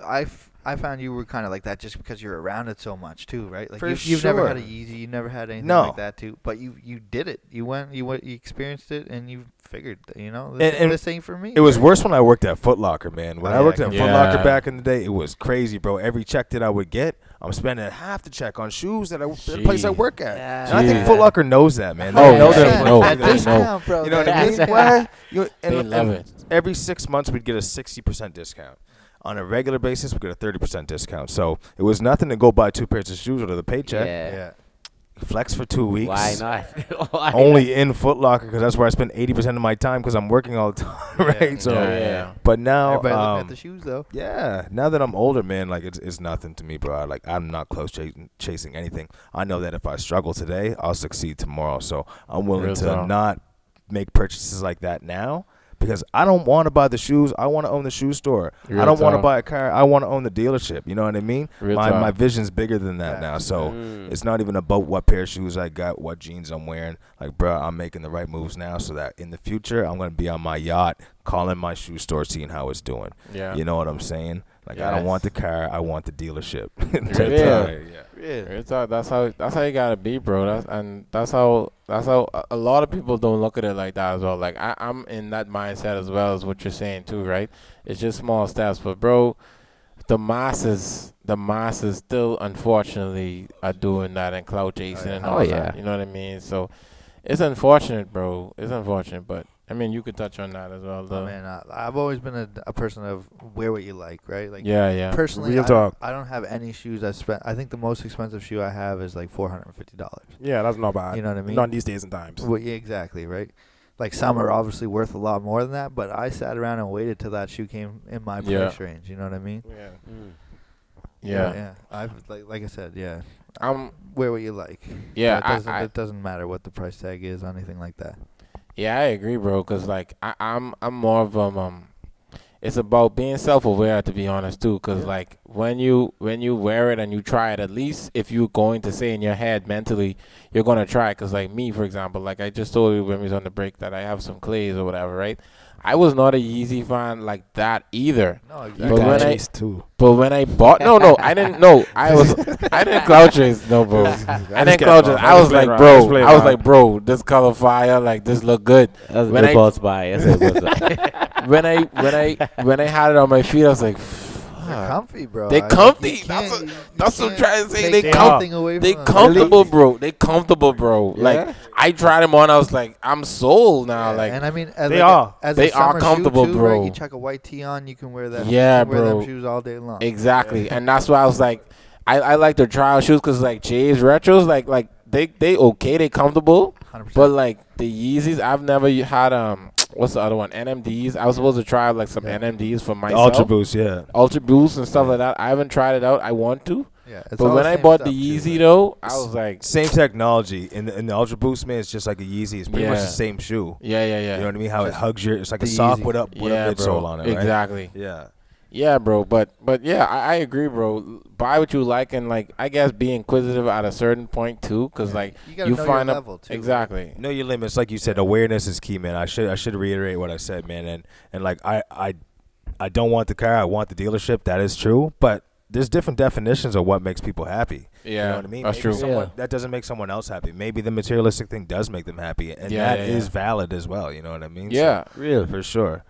I found you were kind of like that just because you're around it so much too, right? Like For you've never had a sure. Yeezy, you never had anything No. like that too, but you did it. You went, you experienced it, and you figured, And- this ain't for me. It was right? worse when I worked at Foot Locker, man. When Oh, I yeah, worked I at can Foot imagine. Locker Yeah. back in the day, it was crazy, bro. Every check that I would get, I'm spending half the check on shoes that the place I Jeez. work at. Yeah. And I think Jeez. Foot Locker knows that, man. Oh, They know yeah. that. No, That they know. discount, bro. You know what I mean? That's- Why? They love it. Every 6 months, we'd get a 60% discount. On a regular basis, we get a 30% discount. So it was nothing to go buy 2 pairs of shoes out of the paycheck. Yeah. Flex for 2 weeks. Why not? Why Only in Foot Locker because that's where I spend 80% of my time because I'm working all the time, right? Yeah. So, Yeah. but now, Everybody looking at the shoes though. yeah, now that I'm older, man, like it's nothing to me, bro. I'm not close chasing anything. I know that if I struggle today, I'll succeed tomorrow. So I'm willing Real to talk. not make purchases like that now because I don't want to buy the shoes. I want to own the shoe store. Real I don't want to talk. buy a car. I want to own the dealership. You know what I mean? Real my talk. vision's bigger than that now. So Mm. it's not even about what pair of shoes I got, what jeans I'm wearing. Like, bro, I'm making the right moves now so that in the future I'm gonna be on my yacht, calling my shoe store, seeing how it's doing. Yeah. You know what I'm saying? Like, I don't Yes. want the car. I want the dealership. Yeah. Yeah. It's that's how you gotta be, bro. That's how a lot of people don't look at it like that as well. Like I'm in that mindset as well as what you're saying too, right? It's just small steps, but bro, the masses still unfortunately are doing that and clout chasing and all Oh, that. yeah. You know what I mean? So it's unfortunate, bro. It's unfortunate, but I mean you could touch on that as well, though. Oh, man, I've always been a person of wear what you like, right? Like Yeah. personally, Real I talk. don't have any shoes I spent. I think the most expensive shoe I have is like $450. Yeah, that's not bad. You know what I mean? Not these days and times. Well, yeah, exactly, right? Like some are obviously worth a lot more than that, but I sat around and waited till that shoe came in my Yeah. price range. You know what I mean? Yeah. Mm. Yeah. I've like I said, yeah. I'm Wear what you like. yeah. It doesn't matter what the price tag is, or anything like that. Yeah, I agree, bro. Cause like I'm more of it's about being self-aware, to be honest, too. Cause like when you wear it and you try it, at least if you're going to say in your head mentally you're gonna try it. Cause like me, for example, like I just told you when we was on the break that I have some clays or whatever, right? I was not a Yeezy fan like that either. No, You exactly. got when I- chased too. But when I bought, no, I didn't know. I didn't clout chase, no, bro. I didn't clout chase. I was like, bro, this color fire, like this look good. That's When an I- impulse buy. That's an impulse buy. when I had it on my feet, I was like, They're fuck. comfy, bro. They I- comfy. you That's can't- what- you that's what I'm can't trying to say. take They anything away They from them. comfortable, bro. They comfortable, bro. Yeah? Like I tried them on. I was like, I'm sold now. Yeah, Like and I mean, as They like are. as They a are summer comfortable, shoe too, bro. Right? You chuck a white tee on, you can wear that. Yeah, you can wear bro. them shoes all day long. exactly, and that's why I was like, I like their trial shoes because like Jay's retros, like they okay, they comfortable. 100%. But like the Yeezys, I've never had what's the other one? NMDs. I was supposed to try like some Yeah. NMDs for The myself. Ultra Boost, yeah. Ultra Boost and stuff like that. I haven't tried it out. I want to. yeah, it's But all when the I same bought stuff, the too, Yeezy right? though, I was like, Same technology. In the Ultra Boost, man, it's just like a Yeezy. It's pretty much Yeah. the same shoe. yeah. You know what I mean? How it hugs your, it's like a the sock Yeezy. with a Yeah, midsole bro. on it, right? Exactly. Yeah. Yeah, bro. But yeah, I agree, bro. Buy what you like, and like I guess be inquisitive at a certain point too, because like You gotta you know find your a- level too. exactly. Know your limits, like you said. Awareness is key, man. I should reiterate what I said, man. And like I don't want the car. I want the dealership. That is true, but there's different definitions of what makes people happy. Yeah, You know what I mean? that's Maybe true. someone- Yeah. That doesn't make someone else happy. Maybe the materialistic thing does make them happy, and Yeah, that yeah, is yeah. valid as well. You know what I mean? Yeah, Real. So, for sure.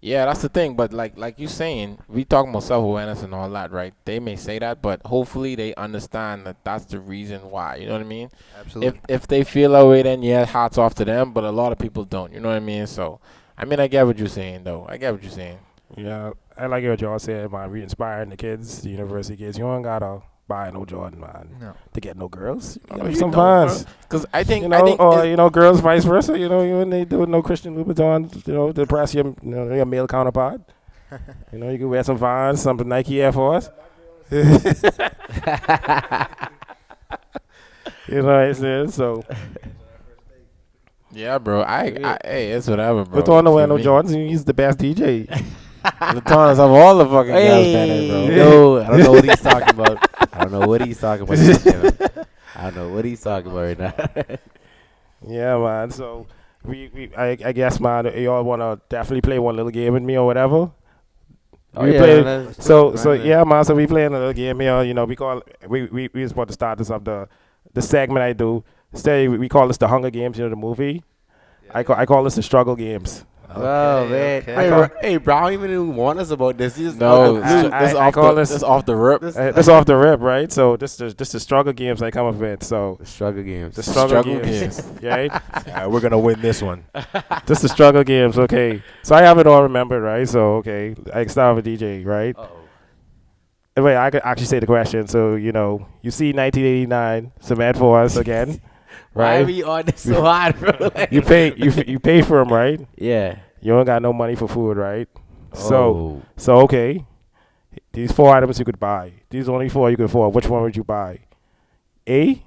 yeah, that's the thing. But like you saying, we talking about self-awareness and all that, right? They may say that, but hopefully they understand that that's the reason why. You know what I mean? Absolutely. If they feel that way, then yeah, hats off to them. But a lot of people don't. You know what I mean? So, I mean, I get what you're saying, though. I get what you're saying. Yeah, I like what y'all said, man. Re-inspiring the kids, the university kids. You don't gotta buy no Jordan, man, No. to get no girls. You No, gotta have you some don't, fans. Because I think, You know, or girls vice versa. You know, you and they do no Christian Louboutin. You know, to impress your your male counterpart. You know, you can wear some Vans, some Nike Air Force. You know what I'm saying? So, yeah, bro. Hey, it's whatever, bro. but don't know wear For no me. Jordans. He's the best DJ. Latonas have all the fucking gas banners, bro. No, I don't know what he's talking about. I don't know what he's talking about. I don't know what he's talking about right now. Yeah, man. So I guess, man, y'all wanna definitely play one little game with me or whatever. We play- let's So do it. yeah, man. So we playing a little game here. You know, we was about to start this up the segment I do. Say we call this the Hunger Games. You know, the movie. I call this the Struggle Games. Oh man! okay. Hey, bro, I don't even warn us about this. He's No, I call this off the rip. this off the rip, right? So this the struggle games I come up with. So struggle games. the struggle, Struggle games, right? We're gonna win this one. Just the struggle games, okay. So I have it all remembered, right? So okay, I can start with DJ, right? Wait, I could actually say the question. So you know, you see 1989 cement for us again, Why are right? we on this so hard, bro? Like- You pay for them, right? Yeah. You don't got no money for food, right? Oh. So okay, these 4 items you could buy. These only 4 you could afford. Which one would you buy? A,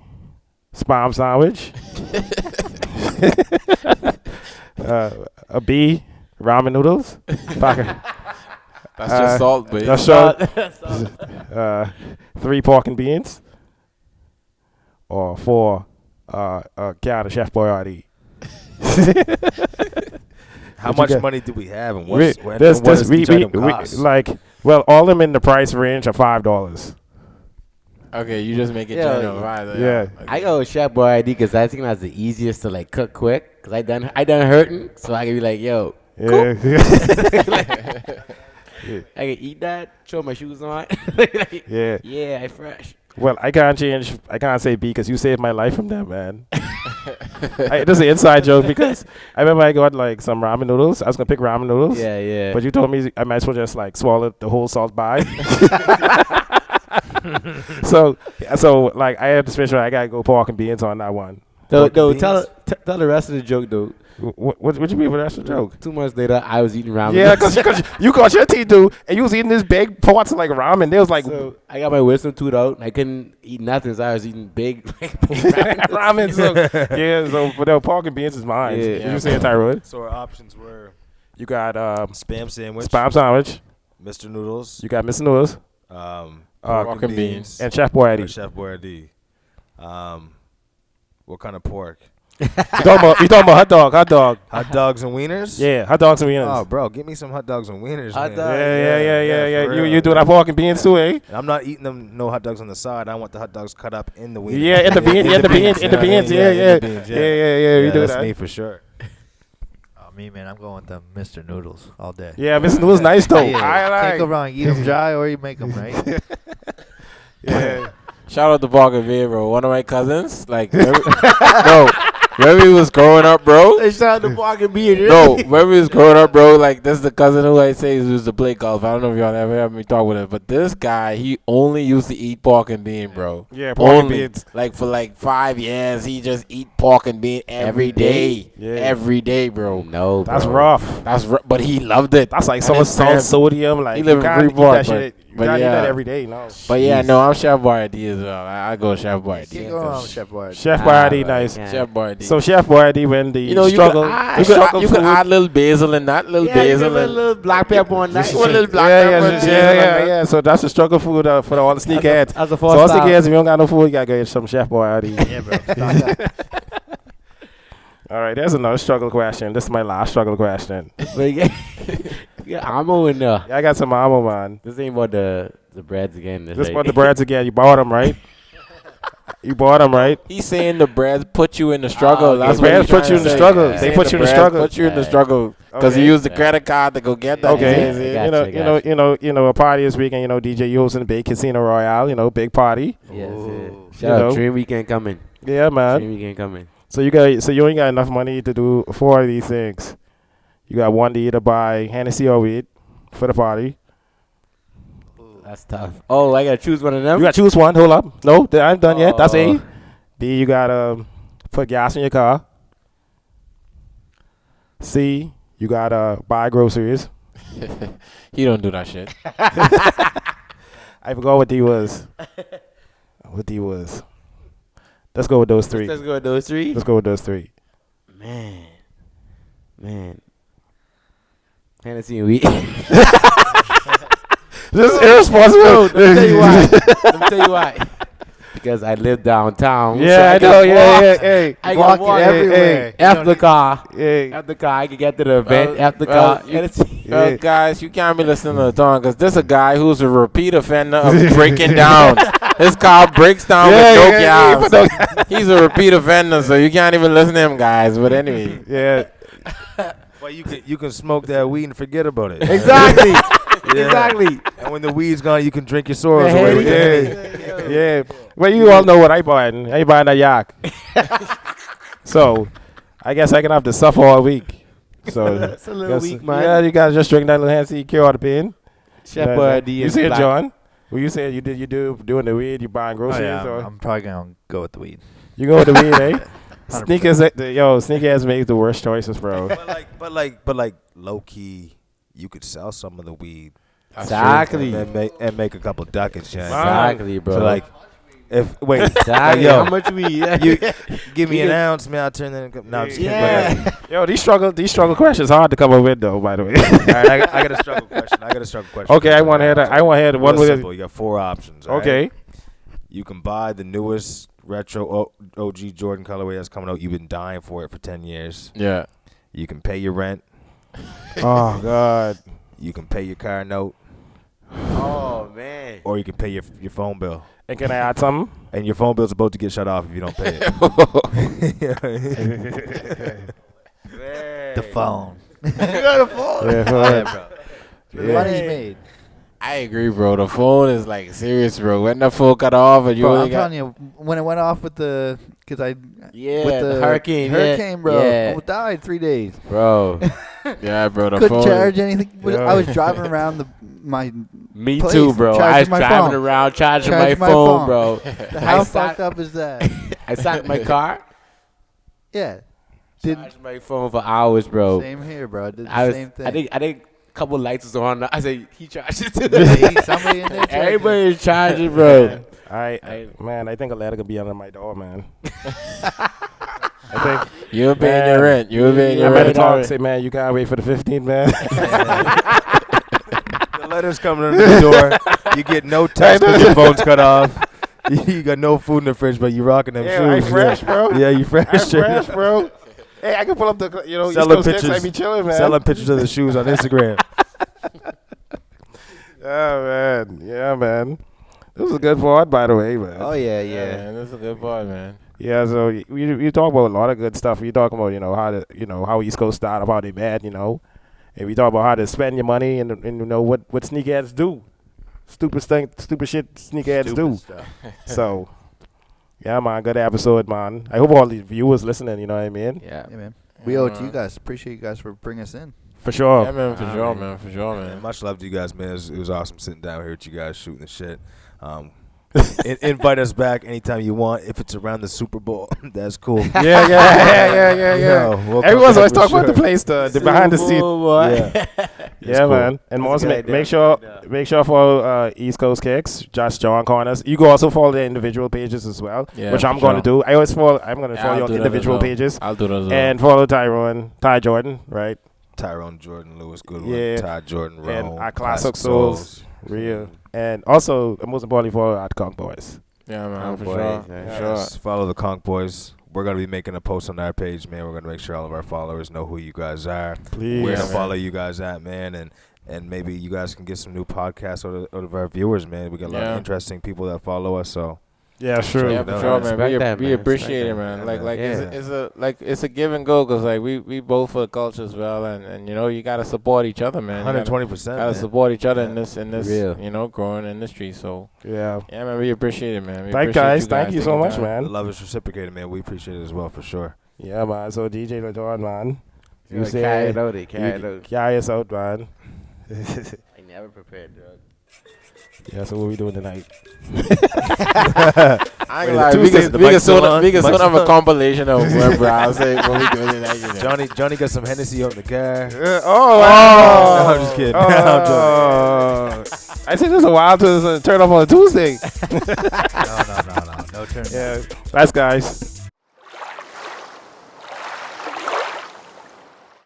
spam sandwich. A B, ramen noodles. Packet. That's just salt, but That's short. 3 pork and beans. Or 4, a can of Chef Boyardee. How What you much got? money do we have, and We- what this- does each item we- cost? like, well, all of them in the price range of $5. okay, you just make it Yeah, general, right? yeah. I go with Chef Boy ID because I think that's the easiest to like cook quick. Cause I done hurting, so I can be like, yo, Yeah. I can eat that, throw my shoes on. Like, Yeah. yeah, I fresh. Well, I can't say B because you saved my life from that, man. This is an inside joke because I remember I got like some ramen noodles. I was gonna pick ramen noodles. Yeah, yeah. But you told me I might as well just like swallow the whole salt by. so like I had to switch. I gotta go pork and beans on that one. No, Pork no. and Tell beans? tell the rest of the joke though. What you mean by that's a joke? 2 months later, I was eating ramen. Yeah, because you caught your teeth, dude, and you was eating this big pots of like ramen. They was like So I got my wisdom tooth out. I couldn't eat nothing, so I was eating big, like, big ramen. ramen. So, yeah, so but the pork and beans is mine. Yeah. What you saying, Tyrone? So our options were You got spam sandwich, spam sandwich. Mr. Noodles, You got Mr. Noodles pork and beans, and Chef Boyardee. or Chef Boyardee. What kind of pork? You talking about hot dog? Hot dog. Hot dogs and wieners? Yeah, hot dogs and wieners. Oh, bro, give me some hot dogs and wieners. Hot man. dog. Yeah. for You real. do that pork and beans too, eh? I'm not eating them no hot dogs on the side. I want the hot dogs cut up in the wieners. Yeah, in the beans, in the beans, in the beans. Yeah. in the beans, Yeah. You do that's that. me for sure. Oh, me, man, I'm going with the Mr. Noodles all day. Yeah, Mr. Noodles nice though. Yeah, I can't like. go wrong. Eat them dry or you make them, right? Yeah. Shout out to Park and Bean, bro. One of my cousins, like, when we was growing up, bro. They shout out the pork and beans. No, when we was growing up, bro, like, this is the cousin who I say used to play golf. I don't know if y'all ever heard me talk with him, but this guy, he only used to eat pork and bean, bro. Yeah, pork and Only. beans. Like, for like 5 years, he just eat pork and bean every day. Yeah. Every day, bro. No, That's bro. rough. But he loved it. That's like And so much his salt, parents- sodium. Like He live you in can't eat Freeport, that shit. You but can't eat that yeah. every day. No. But yeah, no, I'm Chef Boyardee as well. I go Chef Can't Boyardee. go wrong with Chef Boyardee. Chef Ah, Boyardee, right, nice. yeah. Chef Boyardee. So Chef Boyardee, when the you know, struggle, you could add little basil in that, little Yeah, basil give it a and little black pepper on that. Just a little black yeah, pepper. yeah, and basil and that. yeah. So that's the struggle food for all the sneakerheads. As a So all sneakerheads, if you don't got no food, you gotta go get some Chef Boyardee. Yeah, bro. Stock up. All right, there's another struggle question. This is my last struggle question. But yeah, ammo in there. Yeah, I got some ammo, man. This ain't about the breads again. This about the breads again. You bought them, right? You bought them, right? He's saying the breads put you in the struggle. Oh, That's the what breads he's put you in trying the to say. struggle. He's They saying put you in the breads struggle. Put you in the Right. struggle because Okay. you use the credit card to go get that. Okay, Yeah, you gotcha. know, a party this weekend. You know, DJ, you hosting a big Casino Royale. You know, big party. Yes, Ooh. Shout out, know. Dream Weekend coming. Yeah, man. Dream Weekend coming. So you ain't got enough money to do 4 of these things. You got one to either buy Hennessy or weed for the party. That's tough. Oh, I gotta choose one of them. You got to choose one. Hold up. No, I'm done yet. That's A. Oh. B, you got to put gas in your car. C, you got to buy groceries. He don't do that shit. I forgot what D was. What D was. Let's go with those three. Let's go with those three. Let's go with those three. Man. Hennessy and wheat. This is irresponsible. Let me tell you why. Let me tell you why. Because I live downtown. so Yeah, I can know. walk. Yeah. Hey, I Walk can walk it everywhere. After the car. hey. After the car, I can get to the event. After the well, car. you- Hennessy. Yeah. Guys, you can't be listening to the song because this is a guy who's a repeat offender of breaking down. His car breaks down with no gas. yeah. He's a repeat offender, so you can't even listen to him, guys. But anyway, Yeah. Well, you can smoke that weed and forget about it. Exactly. Yeah. Exactly. And when the weed's gone, you can drink your sorrows The away with Henny. that. Yeah. Well, you all know what I bought. I ain't buying that yak. So, I guess I can have to suffer all week. So, It's a little guess- weak, man. Yeah, you gotta just drink that little Hennessy, cure all the pain. Chef Yeah, Boyardee You is said, black. John? Well, you said you doing the weed, you buying Oh, groceries, yeah, or I'm probably going to go with the weed. you go with the weed, eh? 100%. Sneakers make the worst choices, bro. But like low key, you could sell some of the weed Exactly. and make a couple ducats, Jan. Exactly, bro. So like, Exactly. yo, How much we? you give me an ounce, man. I'll turn that. No, I'm just kidding. Yeah. Yo, these struggle questions hard to come up with, though. By the way. All right, I got a struggle question. Okay, I want to hear that. I want to hear the one Real with it. simple. You got 4 options. all right? Okay. You can buy the newest retro OG Jordan colorway that's coming out. You've been dying for it for 10 years. yeah. You can pay your rent. Oh God. You can pay your car note, Oh man. or you can pay your phone bill. And can I add something? And your phone bill's about to get shut off if you don't pay it. The phone. Yeah, Yeah, bro. Yeah. Money's made. I agree, bro. The phone is like serious, bro. When the phone cut off and you Bro, only I'm got telling you, when it went off with the, because I, Yeah. with the hurricane, bro, Yeah. almost died 3 days. Bro. yeah, bro. The Couldn't phone. charge anything. Yeah. I was driving around my Me Please, too, bro. I charging was my driving phone. around charging Charging my my phone, phone. bro. How sat- fucked up is that? I sat in my car Yeah. Charged my phone for hours, bro. Same here, bro. I did the I same thing. think a couple lights was on. I said he charged it too. Somebody in there. Everybody's charging, bro. I think a letter could be under my door, man. I think You're paying your rent. You're paying I your better rent. talk. Say, man, you can't wait for the 15th, man. The letters coming under the door. You get no text because your phone's cut off. You got no food in the fridge, but you rocking them Yeah, shoes. I fresh, bro. Yeah, you fresh. I'm fresh, bro. Hey, I can pull up the, East Selling Coast Kicks. I pictures. be chilling, man. Selling pictures of the shoes on Instagram. Yeah, man. This was a good part, by the way, man. Oh yeah, Yeah, yeah. man, that's a good part, man. Yeah, so we talk about a lot of good stuff. We talk about how East Coast started, how they met, and we talk about how to spend your money and what sneakerheads do, stupid shit sneakerheads do. So, yeah, man, good episode, man. I hope all the viewers listening, you know what I mean? Yeah. Yeah, man. We owe it to you guys. Appreciate you guys for bringing us in. For sure. Yeah, man, for sure, man, for sure, And man. much love to you guys, man. It was awesome sitting down here with you guys shooting the shit. Invite us back anytime you want. If it's around the Super Bowl, that's cool. Yeah. Yo, we'll come Everyone's always back for talking about the sure. place, the behind the scene. Yeah, Yeah, cool. man. And That's also a good make idea. sure follow East Coast Kicks, Josh John Corners. You can also follow their individual pages as well, Yeah, which I'm for going to sure. do. I'm going to Yeah, follow I'll your do that as individual well. pages I'll do those. and follow Ty Jordan, right? Tyrone Jordan, Lewis Goodwin, Yeah. Ty Jordan, And Rome, our Classic Souls, real, and also most importantly follow our Conk Boys. Yeah, man, Oh, for boy, sure. yeah. For sure. Yes, follow the Conk Boys. We're going to be making a post on our page, man. We're going to make sure all of our followers know who you guys are. Please. Where to man. follow you guys at, man. And maybe you guys can get some new podcasts out of our viewers, man. We got a lot Yeah. of interesting people that follow us, so. Yeah, sure. Yeah, no, for sure, man. respect that, We man. appreciate it, Respect man. that. Like, Yeah. it's a give and go, cause like we both for the culture as well, and you gotta support each other, man. You 120%, gotta man. support each other Yeah. in this Real. growing industry. So Yeah. yeah, man, we appreciate it, man. We Thank appreciate guys. Thank you so taking much, time. man. The love is reciprocated, man. We appreciate it as well, for sure. Yeah, man. So DJ LeJohn, man. You Carry say it out. Carry it you out. carry us out, man. I never prepared, dog. Yeah, so what we doing tonight? I ain't like, Tuesdays, the mic's still on. we can Mic's soon have still a on. compilation of where Brown say what we doing tonight. Johnny got some Hennessy out in the car. Wow. No, I'm just kidding. Oh. I think there's a while to turn off on a Tuesday. No turn. Yeah. Thanks, guys.